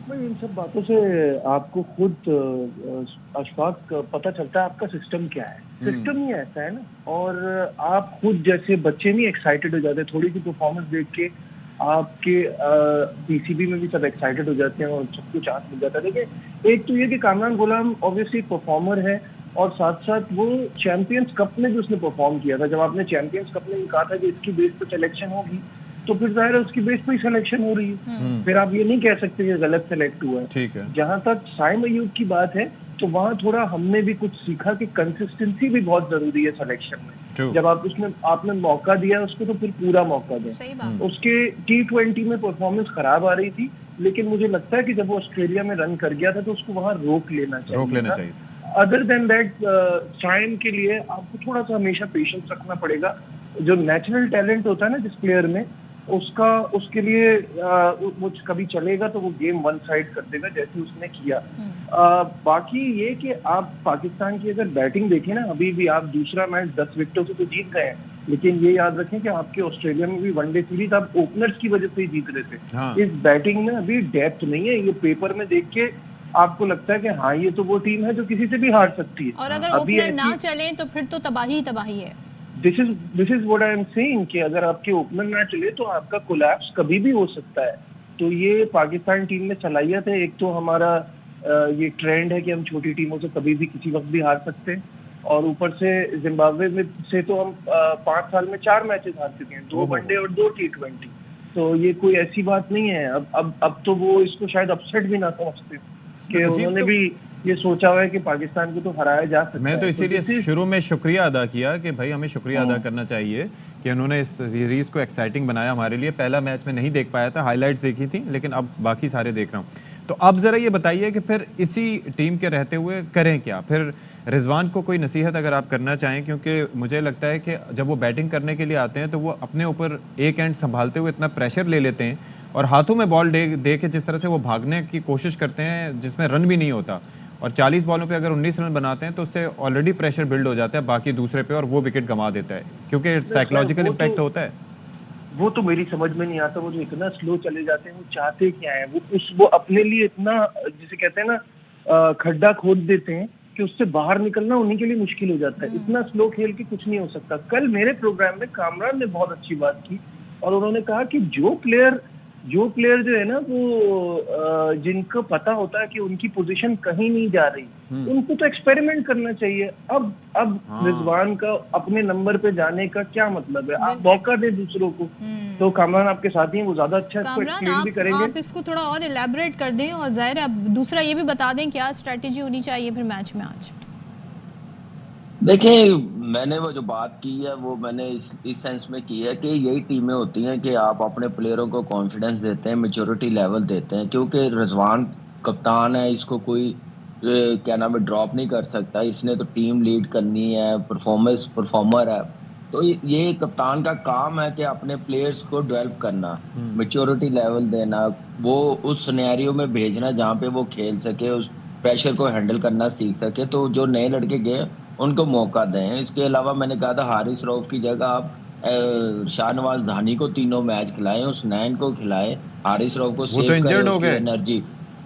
भाई, इन सब बातों से आपको खुद अशफाक पता चलता है आपका सिस्टम क्या है। सिस्टम ही ऐसा है ना, और आप खुद जैसे बच्चे नहीं एक्साइटेड हो जाते थोड़ी सी परफॉर्मेंस देख के, आपके पीसीबी में भी सब एक्साइटेड हो जाते हैं और सबको चांस मिल जाता है। देखिए, एक तो ये कि कामरान गुलाम ऑब्वियसली परफॉर्मर है और साथ साथ वो चैंपियंस कप में भी उसने परफॉर्म किया था। जब आपने चैंपियंस कप में कहा था कि इसकी बेस पर सिलेक्शन होगी, तो फिर जाहिर है उसकी बेस पर ही सिलेक्शन हो रही है। फिर आप ये नहीं कह सकते कि गलत सेलेक्ट हुआ है। ठीक है। जहां तक साइम अयूब की बात है, तो वहाँ थोड़ा हमने भी कुछ सीखा कि कंसिस्टेंसी भी बहुत जरूरी है सिलेक्शन में। जब आप उसमें आपने मौका दिया उसको, तो फिर पूरा मौका दें। उसके T20 में परफॉर्मेंस खराब आ रही थी, लेकिन मुझे लगता है कि जब वो ऑस्ट्रेलिया में रन कर गया था तो उसको वहाँ रोक लेना चाहिए। अदर देन दैट, साइम के लिए आपको थोड़ा सा हमेशा पेशेंस रखना पड़ेगा। जो नेचुरल टैलेंट होता है ना जिस प्लेयर में, उसके लिए वो कभी चलेगा तो वो गेम वन साइड कर देगा, जैसे उसने किया। बाकी ये कि आप पाकिस्तान की अगर बैटिंग देखें ना, अभी भी आप दूसरा मैच 10 विकेटों से तो जीत गए हैं, लेकिन ये याद रखें कि आपके ऑस्ट्रेलिया में भी वनडे सीरीज आप ओपनर्स की वजह से ही जीत रहे थे। हाँ। इस बैटिंग में अभी डेप्थ नहीं है। ये पेपर में देख के आपको लगता है कि हाँ ये तो वो टीम है जो किसी से भी हार सकती है। और अगर ओपनर ना चले तो फिर तो तबाही तबाही है। This is what I am saying कि अगर आपके ओपनर ना चले तो आपका कोलैप्स कभी भी हो सकता है। तो ये पाकिस्तान टीम में सलाहियत है। एक तो हमारा ये ट्रेंड है कि हम छोटी टीमों से कभी भी किसी वक्त भी हार सकते हैं, और ऊपर से जिम्बाब्वे में से तो हम 5 साल में 4 मैचेस हार चुके हैं, 2 वनडे और 2 T20। तो ये कोई ऐसी बात नहीं है। अब तो वो इसको शायद अपसेट भी ना समझते कि उन्होंने भी ये सोचा हुआ है कि पाकिस्तान को तो हराया जा सकता है। मैं तो इसीलिए शुरू में शुक्रिया अदा किया कि भाई हमें शुक्रिया अदा करना चाहिए कि उन्होंने इस सीरीज को एक्साइटिंग बनाया हमारे लिए। पहला मैच में नहीं देख पाया था, हाइलाइट्स देखी थी, लेकिन अब बाकी सारे देख रहा हूँ। तो अब ज़रा ये बताइए कि फिर इसी टीम के रहते हुए करें क्या? फिर रिजवान को कोई नसीहत अगर आप करना चाहें, क्योंकि मुझे लगता है कि जब वो बैटिंग करने के लिए आते हैं तो वो अपने ऊपर एक एंड संभालते हुए इतना प्रेशर ले लेते हैं और हाथों में बॉल दे के जिस तरह से वो भागने की कोशिश करते हैं जिसमें रन भी नहीं होता, और 40 बॉलों पे अगर 19 रन बनाते हैं तो उससे ऑलरेडी प्रेशर बिल्ड हो जाता है बाकी दूसरे पे और वो विकेट गंवा देता है, क्योंकि साइकोलॉजिकल इम्पैक्ट होता है। वो तो मेरी समझ में नहीं आता। वो जो इतना स्लो चले जाते हैं वो चाहते क्या है? वो अपने लिए इतना जिसे कहते हैं ना खड्डा खोद देते हैं कि उससे बाहर निकलना उन्हीं के लिए मुश्किल हो जाता है। इतना स्लो खेल के कुछ नहीं हो सकता। कल मेरे प्रोग्राम में कामरान ने बहुत अच्छी बात की और उन्होंने कहा कि जो प्लेयर जो है ना वो जिनको पता होता है कि उनकी पोजीशन कहीं नहीं जा रही, उनको तो एक्सपेरिमेंट करना चाहिए। अब रिजवान का अपने नंबर पे जाने का क्या मतलब है? आप मौका दे दूसरों को। तो कामरान आपके साथी हैं, वो ज्यादा अच्छा इसको एक्सप्लेन भी करेंगे। आप इसको थोड़ा और इलैबोरेट कर दें और जाहिर है अब दूसरा ये भी बता दें क्या स्ट्रेटेजी होनी चाहिए फिर मैच में आज। देखिए, मैंने वो जो बात की है वो मैंने इस सेंस में की है कि यही टीमें होती हैं कि आप अपने प्लेयरों को कॉन्फिडेंस देते हैं, मैच्योरिटी लेवल देते हैं, क्योंकि रिजवान कप्तान है, इसको कोई क्या नाम है ड्रॉप नहीं कर सकता। इसने तो टीम लीड करनी है, परफॉर्मर है, तो ये कप्तान का काम है कि अपने प्लेयर्स को डेवलप करना, मैच्योरिटी लेवल देना, वो उस सिनेरियो में भेजना जहाँ पे वो खेल सके, उस प्रेशर को हैंडल करना सीख सके। तो जो नए लड़के गए उनको मौका दें। इसके अलावा मैंने कहा था हारिस रऊफ की जगह आप शाहनवाज धानी को 3 मैच खिलाएं, उस नैन को खिलाएं, हारिस रऊफ को सेव करें, उसकी एनर्जी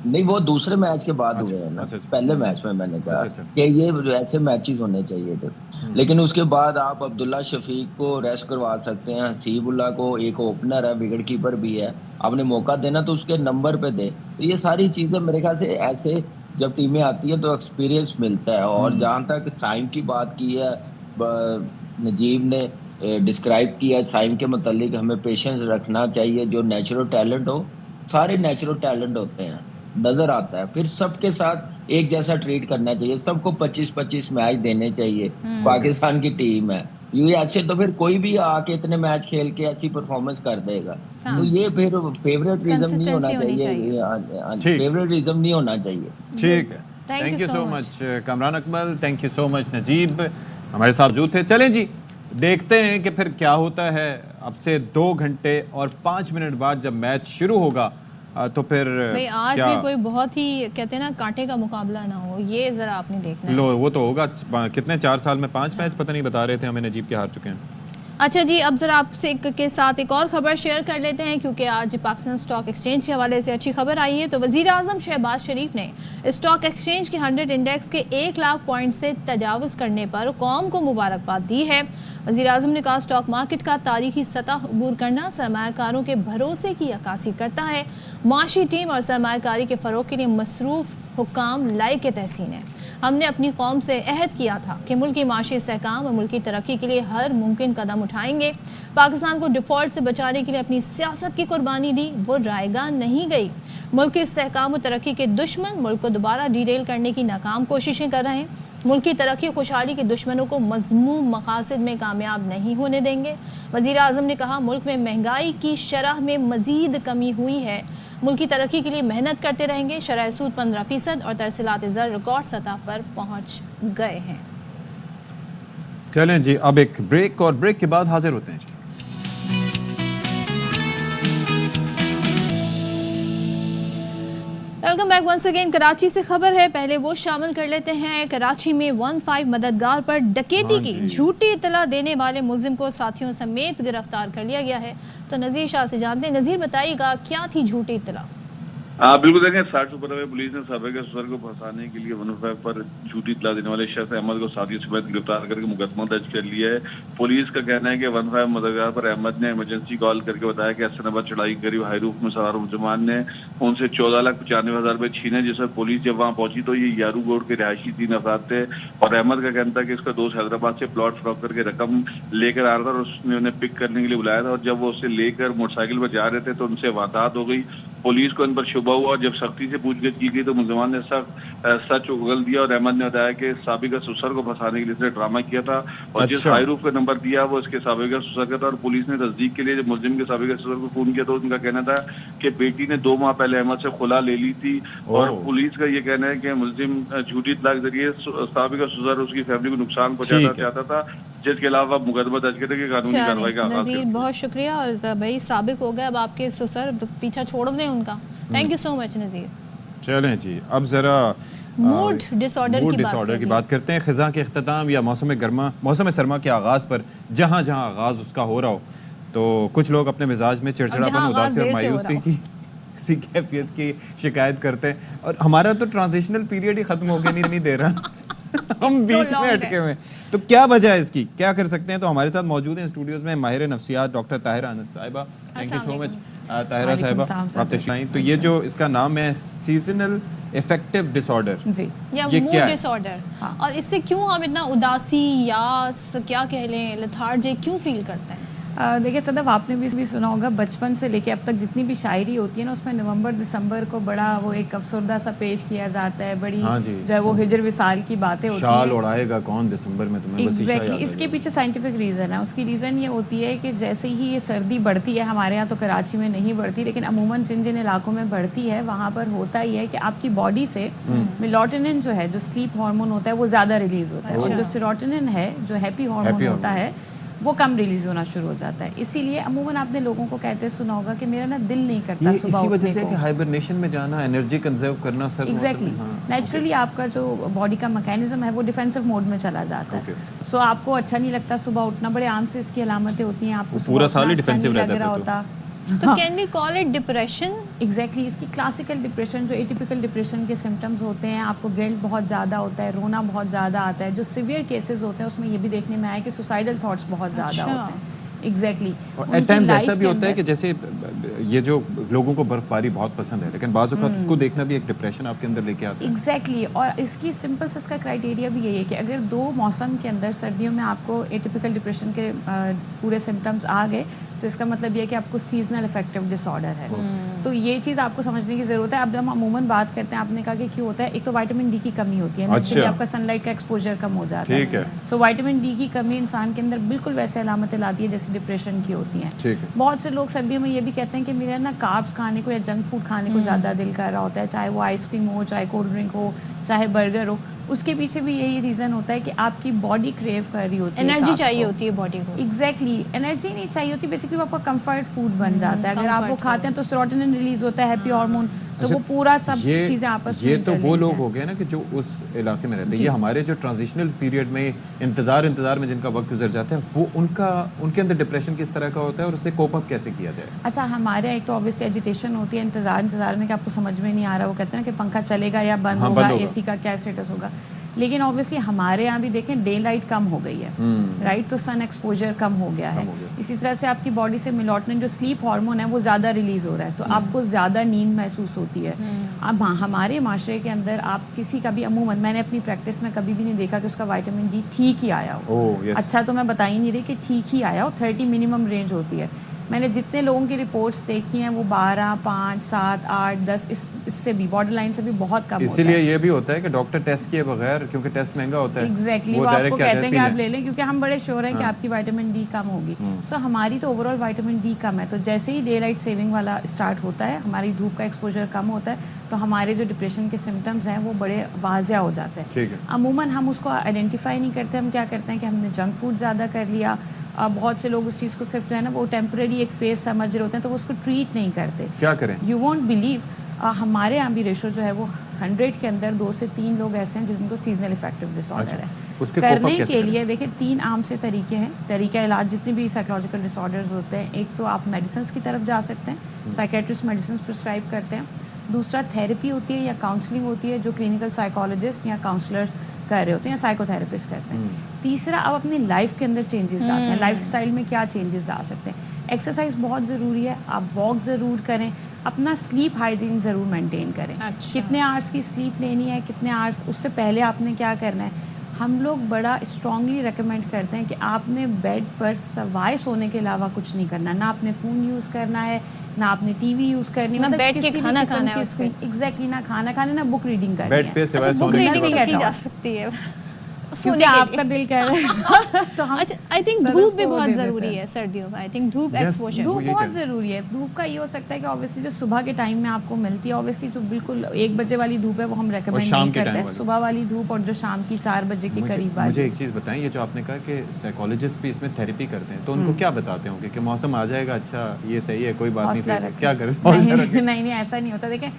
नहीं, वो दूसरे मैच के बाद हुए हैं ना। पहले मैच में मैंने कहा कि ये ऐसे मैचेस होने चाहिए थे, लेकिन उसके बाद आप अब्दुल्ला शफीक को रेस्ट करवा सकते हैं, हसीबुल्लाह को, एक ओपनर है, विकेट कीपर भी है, आपने मौका देना तो उसके नंबर पे दे। तो ये सारी चीजें मेरे ख्याल से ऐसे जब टीमें आती है तो एक्सपीरियंस मिलता है। और जहाँ तक साइम की बात की है, नजीब ने डिस्क्राइब किया है साइम के मतलब, हमें पेशेंस रखना चाहिए। जो नेचुरल टैलेंट हो, सारे नेचुरल टैलेंट होते हैं, नजर आता है, फिर सबके साथ एक जैसा ट्रीट करना चाहिए, सबको 25-25 मैच देने चाहिए। पाकिस्तान की टीम है ये, ऐसे तो फिर कोई भी आके इतने मैच खेल के ऐसी परफॉर्मेंस कर देगा। तो ये फिर फेवरेटिज्म नहीं होना चाहिए, फेवरेटिज्म नहीं होना चाहिए। ठीक है, thank you so much Kamran Akmal, thank you so much Najeeb, हमारे साथ मौजूद थे। चलें जी, देखते हैं कि फिर क्या होता है। अब से 2 घंटे और 5 मिनट बाद जब मैच शुरू होगा तो फिर भाई आज भी कोई बहुत ही कहते हैं ना कांटे का मुकाबला ना हो, ये जरा आपने देखना है। लो वो तो होगा, कितने 4 साल में 5 मैच पता नहीं बता रहे थे हमें नजीब के हार चुके हैं। अच्छा जी, अब जरा आपसे के साथ एक और खबर शेयर कर लेते हैं, क्योंकि आज पाकिस्तान स्टॉक एक्सचेंज के हवाले से अच्छी खबर आई है। तो वज़ीर आज़म शहबाज शरीफ ने स्टॉक एक्सचेंज के 100 इंडेक्स के 1 लाख पॉइंट से तजावुज़ करने पर कौम को मुबारकबाद दी है। वज़ीर आज़म ने कहा स्टॉक मार्केट का तारीखी सतह अबूर करना सरमायाकारों के भरोसे की अक्कासी करता है। माशी टीम और सरमायाकारी के फ़रोग़ के लिए मसरूफ़ हुक्काम लायक तहसीन है। हमने अपनी कौम से अहद किया था कि मुल्की माशी इस्तेहकाम और मुल्की तरक्की के लिए हर मुमकिन कदम उठाएंगे। पाकिस्तान को डिफ़ॉल्ट से बचाने के लिए अपनी सियासत की कुर्बानी दी, वो रायगा नहीं गई। मुल्क के इस्तेहकाम और तरक्की के दुश्मन मुल्क को दोबारा डीरेल करने की नाकाम कोशिशें कर रहे हैं। मुल्की तरक्की और खुशहाली के दुश्मनों को मज़मूम मकासद में कामयाब नहीं होने देंगे। वज़ीर आज़म ने कहा मुल्क में महंगाई की शरह में मज़ीद कमी हुई है, मुल्की तरक्की के लिए मेहनत करते रहेंगे। शरह सूद 15% और तरसीलात ज़र रिकॉर्ड सतह पर पहुँच गए हैं। चलें जी, अब एक ब्रेक और ब्रेक के बाद हाजिर होते हैं जी। Welcome back once again. Karachi से खबर है, पहले वो शामिल कर लेते हैं। कराची में 15 मददगार पर डकैती की झूठी इतला देने वाले मुलजिम को साथियों समेत गिरफ्तार कर लिया गया है। तो नज़ीर शाह से जानते हैं। नज़ीर, बताइएगा क्या थी झूठी इतला? बिल्कुल देखें, 60 सुपरवे पुलिस ने साबिक ससुर को फंसाने के लिए 15 पर झूठी इतला देने वाले शख्स अहमद को साथियों समेत गिरफ्तार करके मुकदमा दर्ज कर लिया है। पुलिस का कहना है कि 15 मददगार पर अहमद ने इमरजेंसी कॉल करके बताया कि हसनाबाद चढ़ाई करीब हाई रूफ में सवार मुसलमान ने उनसे 14,95,000 रुपए छीने। जिस पर पुलिस जब वहां पहुंची तो ये यारू गोड के रिहायशी 3 अफराद थे और अहमद का कहना था कि इसका दोस्त हैदराबाद से प्लॉट फ्रॉक करके रकम लेकर आ रहा था और उसने उन्हें पिक करने के लिए बुलाया था। और जब वो उसे लेकर मोटरसाइकिल पर जा रहे थे तो उनसे वारदात हो गई। पुलिस को इन पर शुबा हुआ और जब सख्ती से पूछताछ की गई तो मुलजमान ने सच उगल दिया और अहमद ने बताया कि साबिका ससुर को फंसाने के लिए इसने ड्रामा किया था और जिस हाईरूफ का नंबर दिया वो इसके साबिका ससुर का था। और पुलिस ने तस्दीक के लिए जब मुलजिम के साबिका ससुर को फोन किया तो उनका कहना था कि बेटी ने 2 माह पहले अहमद से खुला ले ली थी। और पुलिस का ये कहना है कि मुलजिम झूठी इत्तला के जरिए साबिका ससुर उसकी फैमिली को नुकसान पहुंचाना चाहता था, जिसके अलावा मुकदमा दर्ज करके कानूनी कार्रवाई का आगाज किया। बहुत शुक्रिया। और भाई साबिक हो गया, अब आपके ससुर पीछा छोड़ दें उनका। थैंक यू सो मच नज़ीर। चलें जी, अब ज़रा मूड डिसऑर्डर की बात करते हैं। ख़ज़ां के अख्ताम या मौसम सरमा के आगाज़ पर जहाँ जहाँ आगाज़ उसका हो रहा हो तो कुछ लोग अपने मिजाज में चिड़चिड़ापन, उदासी और मायूसी की किसी कैफियत की शिकायत करते हैं। और हमारा तो ट्रांजिशनल पीरियड ही ख़त्म हो गया, नहीं दे रहा हम बीच में अटके हुए। तो क्या वजह है इसकी, क्या कर सकते हैं? तो हमारे साथ मौजूद हैं स्टूडियोज में माहिर नफ्सियात डॉक्टर ताहिरा अनस साहिबा। Thank you so much Tahira साहिबा, आप तशरीफ। तो ये जो इसका नाम है सीजनल इफेक्टिव डिसऑर्डर जी, या ये मूड डिसऑर्डर, और इससे क्यों हम इतना उदासी, यास क्या कह लें, लेथार्जिक क्यों फील करते हैं? देखिए सदफ, आपने भी सुना होगा बचपन से लेके अब तक जितनी भी शायरी होती है ना उसमें नवंबर दिसंबर को बड़ा वो एक अफसरदा सा पेश किया जाता है। बड़ी जो है वो हिजर विसाल की बातें होती है। शाल उड़ाएगा कौन दिसंबर में, तुम्हें बस एग्जैक्टली। इसके पीछे साइंटिफिक रीज़न है। उसकी रीज़न ये होती है कि जैसे ही ये सर्दी बढ़ती है, हमारे यहाँ तो कराची में नहीं बढ़ती लेकिन अमूमन जिन जिन इलाकों में बढ़ती है वहाँ पर होता ही है कि आपकी बॉडी से मेलाटोनिन जो है, जो स्लीप हार्मोन होता है, वो ज़्यादा रिलीज़ होता है और जो सेरोटोनिन है, जो हैप्पी हार्मोन होता है, वो कम रिलीज होना शुरू हो जाता है। इसीलिए अमूमन आपने लोगों को कहते सुना होगा कि मेरा ना दिल नहीं करता सुबह उठने को। इसी वजह से कि हाइबरनेशन में जाना, एनर्जी कंजर्व करना सर। एग्जैक्टली, नेचुरली आपका जो बॉडी का मैकेनिज्म है वो डिफेंसिव मोड में चला जाता है। सो आपको अच्छा नहीं लगता सुबह उठना, बड़े आम से इसकी अलामतें होती हैं। आपको पूरा साल ही डिफेंसिव रहता है। तो can we call it depression? Exactly, इसकी क्लासिकल डिप्रेशन, जो एटिपिकल डिप्रेशन के सिम्टम्स होते हैं, आपको गिल्ट बहुत ज़्यादा होता है, रोना बहुत ज़्यादा आता है। जो सीवियर केसेस होते हैं उसमें ये भी देखने में आया कि सुसाइडल थॉट्स बहुत ज़्यादा होते हैं। एग्जैक्टली। एट टाइम्स ऐसा भी होता है कि जैसे ये जो लोगों को बर्फबारी बहुत पसंद है लेकिन बाज़ औक़ात उसको देखना भी एक डिप्रेशन आपके अंदर लेके आता है। एग्जैक्टली। और इसकी सिंपल से इसका क्राइटेरिया भी यही है कि अगर 2 मौसम के अंदर सर्दियों में आपको एटिपिकल डिप्रेशन के पूरे सिम्टम्स आ गए तो इसका मतलब ये है कि आपको सीजनल इफेक्टिव डिसऑर्डर है। तो ये चीज़ आपको समझने की ज़रूरत है। अब हम अमूमन बात करते हैं, आपने कहा कि क्यों होता है, एक तो विटामिन डी की कमी होती है, अच्छा। आपका सनलाइट का एक्सपोजर कम हो जाता है। सो विटामिन डी की कमी इंसान के अंदर बिल्कुल वैसे अलामतें लाती है जैसे डिप्रेशन की होती हैं। बहुत से लोग सर्दियों में ये भी कहते हैं कि मेरा ना कार्ब्स खाने को या जंक फूड खाने को ज़्यादा दिल कर रहा होता है, चाहे वो आइसक्रीम हो, चाहे कोल्ड ड्रिंक हो, चाहे बर्गर हो। उसके पीछे भी यही रीज़न होता है कि आपकी बॉडी क्रेव कर रही होती है, एनर्जी चाहिए होती है बॉडी को। एग्जैक्टली, एनर्जी नहीं चाहिए होती, बेसिकली वो आपका कंफर्ट फूड बन जाता है। अगर आप वो खाते हैं तो सेरोटोनिन रिलीज होता है, हैप्पी हार्मोन, तो वो पूरा सब चीज़ें आपस में। ये तो वो लोग हो गए ना कि जो उस इलाके में रहते हैं। ये हमारे जो ट्रांजिशनल पीरियड में इंतजार में जिनका वक्त गुजर जाता है, वो उनके अंदर डिप्रेशन किस तरह का होता है और उससे कोप अप कैसे किया जाए? अच्छा, हमारे एक तो ऑब्वियसली एजिटेशन होती है, इंतजार में कि आपको समझ में नहीं आ रहा। वो कहते हैं ना कि पंखा चलेगा या बंद होगा, एसी का क्या स्टेटस होगा। लेकिन ऑब्वियसली हमारे यहाँ भी देखें डे लाइट कम हो गई है, राइट, तो सन एक्सपोजर कम हो गया है। इसी तरह से आपकी बॉडी से मेलाटोनिन जो स्लीप हार्मोन है वो ज़्यादा रिलीज हो रहा है, तो आपको ज़्यादा नींद महसूस होती है। अब हमारे माशरे के अंदर आप किसी का भी अमूमन, मैंने अपनी प्रैक्टिस में कभी भी नहीं देखा कि उसका विटामिन डी ठीक ही आया हो। अच्छा तो मैं बता ही नहीं रही कि ठीक ही आया हो, 30 मिनिमम रेंज होती है। मैंने जितने लोगों की रिपोर्ट्स देखी हैं वो 12, 5, 7, 8, 10 इससे भी बॉर्डर लाइन से भी बहुत कम होता है। इसीलिए ये भी होता है कि डॉक्टर टेस्ट किए बगैर, क्योंकि टेस्ट महंगा होता है, एग्जैक्टली, वो आपको कहते हैं कि आप ले लें क्योंकि हम बड़े श्योर हैं कि आपकी विटामिन डी कम होगी। सो हमारी तो ओवरऑल विटामिन डी कम है, तो जैसे ही डे लाइट सेविंग वाला स्टार्ट होता है, हमारी धूप का एक्सपोजर कम होता है, तो हमारे जो डिप्रेशन के सिम्टम्स हैं वो बड़े वाज़िया हो जाते हैं। अमूमन हम उसको आइडेंटिफाई नहीं करते। हम क्या करते हैं कि हमने जंक फूड ज़्यादा कर लिया। बहुत से लोग उस चीज़ को सिर्फ जो है ना वो टेम्परेरी एक फेज समझ रहे होते हैं, तो वो उसको ट्रीट नहीं करते। क्या करें? यू वोंट बिलीव, हमारे यहाँ भी रेशो जो है वो 100 के अंदर 2 से 3 लोग ऐसे हैं जिनको सीजनल इफेक्टिव डिसऑर्डर है। उसके करने के लिए देखिए 3 आम से तरीके हैं, तरीका इलाज जितने भी साइकोलॉजिकल डिसऑर्डर्स होते हैं। एक तो आप मेडिसिन की तरफ जा सकते हैं, साइकेट्रिस्ट मेडिसिन प्रिस्क्राइब करते हैं। दूसरा थेरेपी होती है या काउंसलिंग होती है जो क्लिनिकल साइकोलॉजिस्ट या काउंसलर्स कर रहे होते हैं या साइकोथेरेपिस्ट करते हैं। तीसरा, आप अपनी लाइफ के अंदर चेंजेस लाते हैं, लाइफस्टाइल में क्या चेंजेस ला सकते हैं। एक्सरसाइज बहुत ज़रूरी है, आप वॉक ज़रूर करें, अपना स्लीप हाइजीन ज़रूर मेंटेन करें। कितने आवर्स की स्लीप लेनी है, कितने आवर्स, उससे पहले आपने क्या करना है। हम लोग बड़ा स्ट्रांगली रेकमेंड करते हैं कि आपने बेड पर सवाए सोने के अलावा कुछ नहीं करना, ना आपने फ़ोन यूज़ करना है, ना आपने टीवी यूज़ करनी, ना मतलब बैठ के खाना खाना है उसको एग्जैक्टली, ना खाना खाना, ना बुक रीडिंग करनी बेड पे सिवाय बुक सोने रीडिंग के की जा सकती है क्योंकि आपका दिल कह रहा है तो हम अच्छा, आई थिंक धूप भी बहुत जरूरी है सर्दियों में। आई थिंक धूप एक्सपोजर धूप बहुत ज़रूरी है। धूप का ये हो सकता है कि ऑब्वियसली जो सुबह के टाइम में आपको मिलती है, ऑब्वियसली जो बिल्कुल 1 बजे वाली धूप है वो हम रेकमेंड नहीं करते हैं। सुबह वाली धूप और जो शाम की 4 बजे के करीब वाली। मुझे एक चीज़ बताएं, ये जो आपने कहा कि साइकोलॉजिस्ट भी इसमें थेरेपी करते हैं, तो उनको क्या बताते होंगे कि मौसम आ जाएगा, अच्छा ये सही है, कोई बात नहीं, क्या करें? नहीं ऐसा नहीं होता। देखें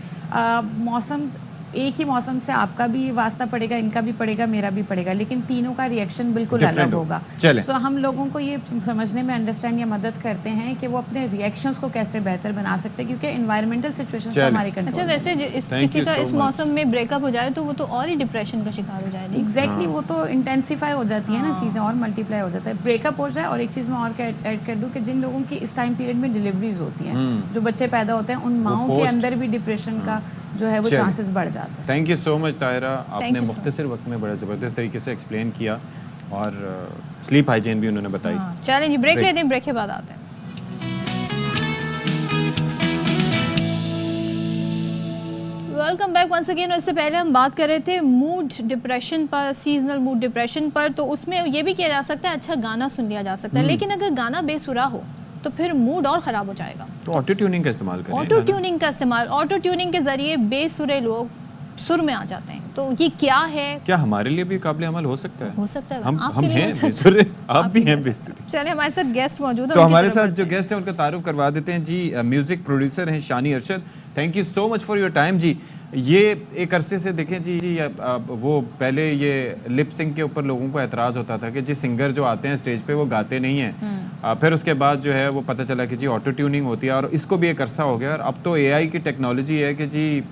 मौसम एक ही मौसम से आपका भी वास्ता पड़ेगा, इनका भी पड़ेगा, मेरा भी पड़ेगा, लेकिन तीनों का रिएक्शन बिल्कुल अलग होगा। तो हम लोगों को ये समझने में अंडरस्टैंड या मदद करते हैं कि वो अपने रिएक्शंस को कैसे बेहतर बना सकते हैं, क्योंकि एनवायरमेंटल सिचुएशंस हमारे कंट्रोल। अच्छा, वैसे किसी का इस मौसम में ब्रेकअप हो जाए तो वो तो और ही डिप्रेशन का शिकार हो जाएगा। एग्जैक्टली, वो तो इंटेंसिफाई हो जाती है ना, चीज़ें और मल्टीप्लाई हो जाता है। ब्रेकअप हो जाए, और एक चीज़ मैं और ऐड कर दूँ कि जिन लोगों की इस टाइम पीरियड में डिलीवरीज होती हैं, जो बच्चे पैदा होते हैं, उन माओं के अंदर भी डिप्रेशन का जो है वो चांसेस बढ़ जाते हैं। Thank you so much Tahira, आपने मुख्तसर वक्त में बड़ा ज़बरदस्त तरीके से एक्सप्लेन किया और स्लीप हाइजीन भी उन्होंने बताई। चलें जी, ब्रेक लेते हैं, ब्रेक के बाद आते हैं। Welcome back once again. और इससे पहले हम बात कर रहे थे मूड डिप्रेशन पर, सीजनल मूड डिप्रेशन पर। तो उसमें ये भी किया जा सकता है, अच्छा गाना सुन लिया जा सकता है, लेकिन अगर गाना बेसुरा हो तो फिर मूड और ख़राब हो जाएगा। तो ऑटो ट्यूनिंग का इस्तेमाल करें। ऑटो ट्यूनिंग का इस्तेमाल, ऑटो ट्यूनिंग के ज़रिए बेसुरे लोग सुर में आ जाते हैं। तो ये क्या है? क्या हमारे लिए भी काबिल अमल हो सकता है? हो सकता है। हम हैं बेसुरे, आप भी हैं बेसुरे। चलिए, हमारे साथ गेस्ट मौजूद है। तो हमारे साथ जो गेस्ट हैं उनका तारुफ करवा देते हैं जी। म्यूजिक प्रोड्यूसर हैं Shani Arshad. Thank you so much for your time जी। ये एक अरसे से देखें जी, वो पहले ये लिप सिंक के ऊपर लोगों को एतराज़ होता था कि जी सिंगर जो आते हैं स्टेज पे वो गाते नहीं हैं। फिर उसके बाद जो है वो पता चला कि जी ऑटो ट्यूनिंग होती है, और इसको भी एक अरसा हो गया। और अब तो AI की टेक्नोलॉजी है कि जी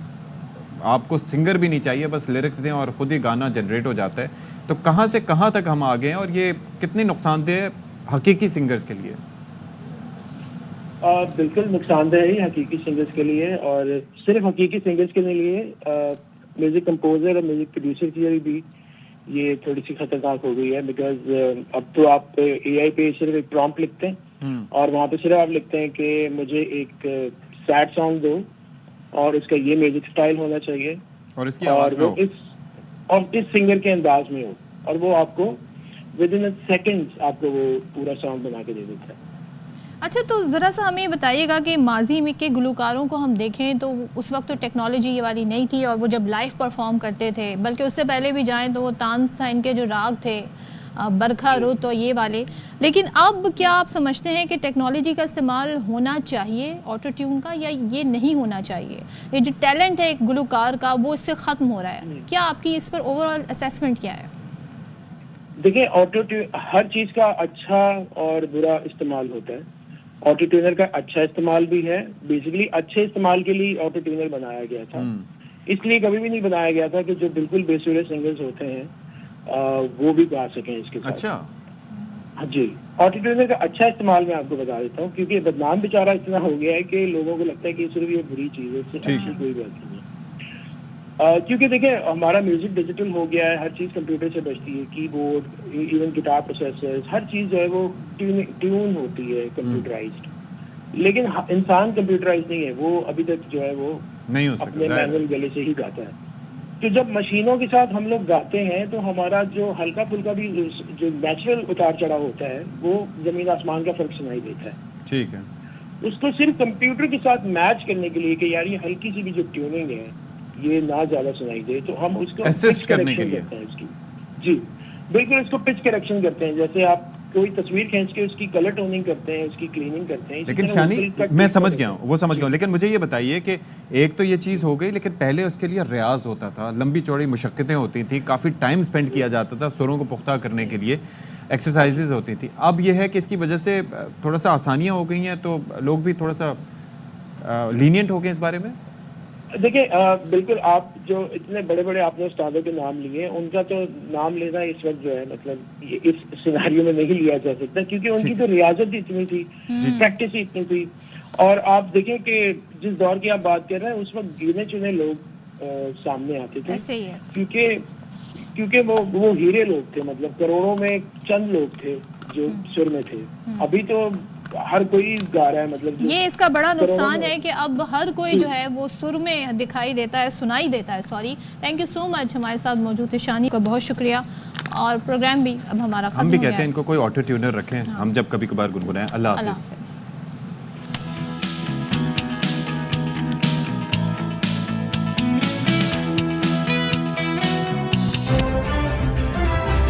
आपको सिंगर भी नहीं चाहिए, बस लिरिक्स दें और ख़ुद ही गाना जनरेट हो जाता है। तो कहाँ से कहाँ तक हम आ गए हैं, और ये कितनी नुकसानदेह है हकीकी सिंगर्स के लिए? बिल्कुल नुकसानदेह है हकीकी सिंगर्स के लिए, और सिर्फ हकीकी सिंगर्स के लिए म्यूजिक कंपोजर और म्यूजिक प्रोड्यूसर के लिए भी ये थोड़ी सी खतरनाक हो गई है। बिकॉज अब तो आप AI पे सिर्फ एक प्रॉम्प्ट लिखते हैं और वहाँ पे सिर्फ आप लिखते हैं कि मुझे एक सैड सॉन्ग दो और उसका ये म्यूजिक स्टाइल होना चाहिए और इसकी आवाज में हो, इस सिंगर के अंदाज में हो, और वो आपको विद इन सेकेंड्स आपको वो पूरा सॉन्ग बना के दे देता है। अच्छा, तो ज़रा सा हमें बताइएगा कि माजी में के गुलकारों को हम देखें तो उस वक्त तो टेक्नोलॉजी ये वाली नहीं थी, और वो जब लाइव परफॉर्म करते थे, बल्कि उससे पहले भी जाएं तो वो तानस था, इनके जो राग थे बरखा रुत और ये वाले। लेकिन अब क्या आप समझते हैं कि टेक्नोलॉजी का इस्तेमाल होना चाहिए ऑटो ट्यून का, या ये नहीं होना चाहिए? ये जो टैलेंट है एक गुलकार का वो इससे ख़त्म हो रहा है, क्या आपकी इस पर ओवरऑल असेसमेंट क्या है? देखिए, ऑटो ट्यून हर चीज़ का अच्छा और बुरा इस्तेमाल होता है। ऑटो ट्यूनर का अच्छा इस्तेमाल भी है। बेसिकली अच्छे इस्तेमाल के लिए ऑटो ट्यूनर बनाया गया था, इसलिए कभी भी नहीं बनाया गया था कि जो बिल्कुल बेसुरे सिंगर्स होते हैं वो भी गा सकें इसके साथ। अच्छा, हाँ जी, ऑटो ट्यूनर का अच्छा इस्तेमाल मैं आपको बता देता हूँ, क्योंकि बदनाम बेचारा इतना हो गया है कि लोगों को लगता है कि सिर्फ ये बुरी चीज़ है, इससे अच्छी कोई बात नहीं है। क्योंकि देखिए हमारा म्यूजिक डिजिटल हो गया है, हर चीज़ कंप्यूटर से बचती है, कीबोर्ड, इवन गिटार प्रोसेसर्स, हर चीज़ जो है वो ट्यून होती है कंप्यूटराइज्ड। लेकिन इंसान कंप्यूटराइज्ड नहीं है, वो अभी तक जो है वो नहीं हो अपने मैनुअल गले से ही गाता है। तो जब मशीनों के साथ हम लोग गाते हैं तो हमारा जो हल्का फुल्का भी जो नेचुरल उतार चढ़ाव होता है वो जमीन आसमान का फर्क सुनाई देता है। ठीक है, उसको सिर्फ कंप्यूटर के साथ मैच करने के लिए कि यार ये हल्की सी भी जो ट्यूनिंग है ये ना ज्यादा सुनाई दे, तो हम उसको असिस्ट करने के लिए करते हैं इसकी। जी बिल्कुल, इसको पिच करेक्शन करते हैं। जैसे आप कोई तस्वीर खींच के उसकी कलर टोनिंग करते हैं, उसकी क्लीनिंग करते हैं। लेकिन शानी मैं समझ गया हूँ, वो समझ गया हूँ, लेकिन मुझे ये बताइए कि एक तो ये चीज़ हो गई, लेकिन पहले उसके लिए रियाज होता था, लंबी चौड़ी मुशक्क़तें होती थी, काफ़ी टाइम स्पेंड किया जाता था सुरों को पुख्ता करने के लिए, एक्सरसाइजेज होती थी। अब ये है कि इसकी वजह से थोड़ा सा आसानियाँ हो गई हैं, तो लोग भी थोड़ा सा लीनियंट हो गए इस बारे में। देखिए बिल्कुल, आप जो इतने बड़े बड़े आपने उस्तादों के नाम लिए, उनका तो नाम लेना इस वक्त जो है मतलब ये इस सिनेरियो में नहीं लिया जा सकता, क्योंकि उनकी तो रियाजत इतनी थी, प्रैक्टिस इतनी थी। और आप देखें कि जिस दौर की आप बात कर रहे हैं, उस वक्त गिने चुने लोग सामने आते थे, ऐसे ही है। क्योंकि वो हीरे लोग थे, मतलब करोड़ों में चंद लोग थे जो सुर में थे। अभी तो हर कोई गा रहा है, मतलब ये इसका बड़ा नुकसान है कि अब हर कोई जो है वो सुर में दिखाई देता है, सुनाई देता है। Sorry, thank you so much, हमारे साथ मौजूद थे शानी का बहुत शुक्रिया। और प्रोग्राम भी अब हमारा हम भी कहते हैं इनको कोई ऑटो ट्यूनर रखें, हम जब कभी कभार गुनगुनाएं। अल्लाह हाफ़िज़।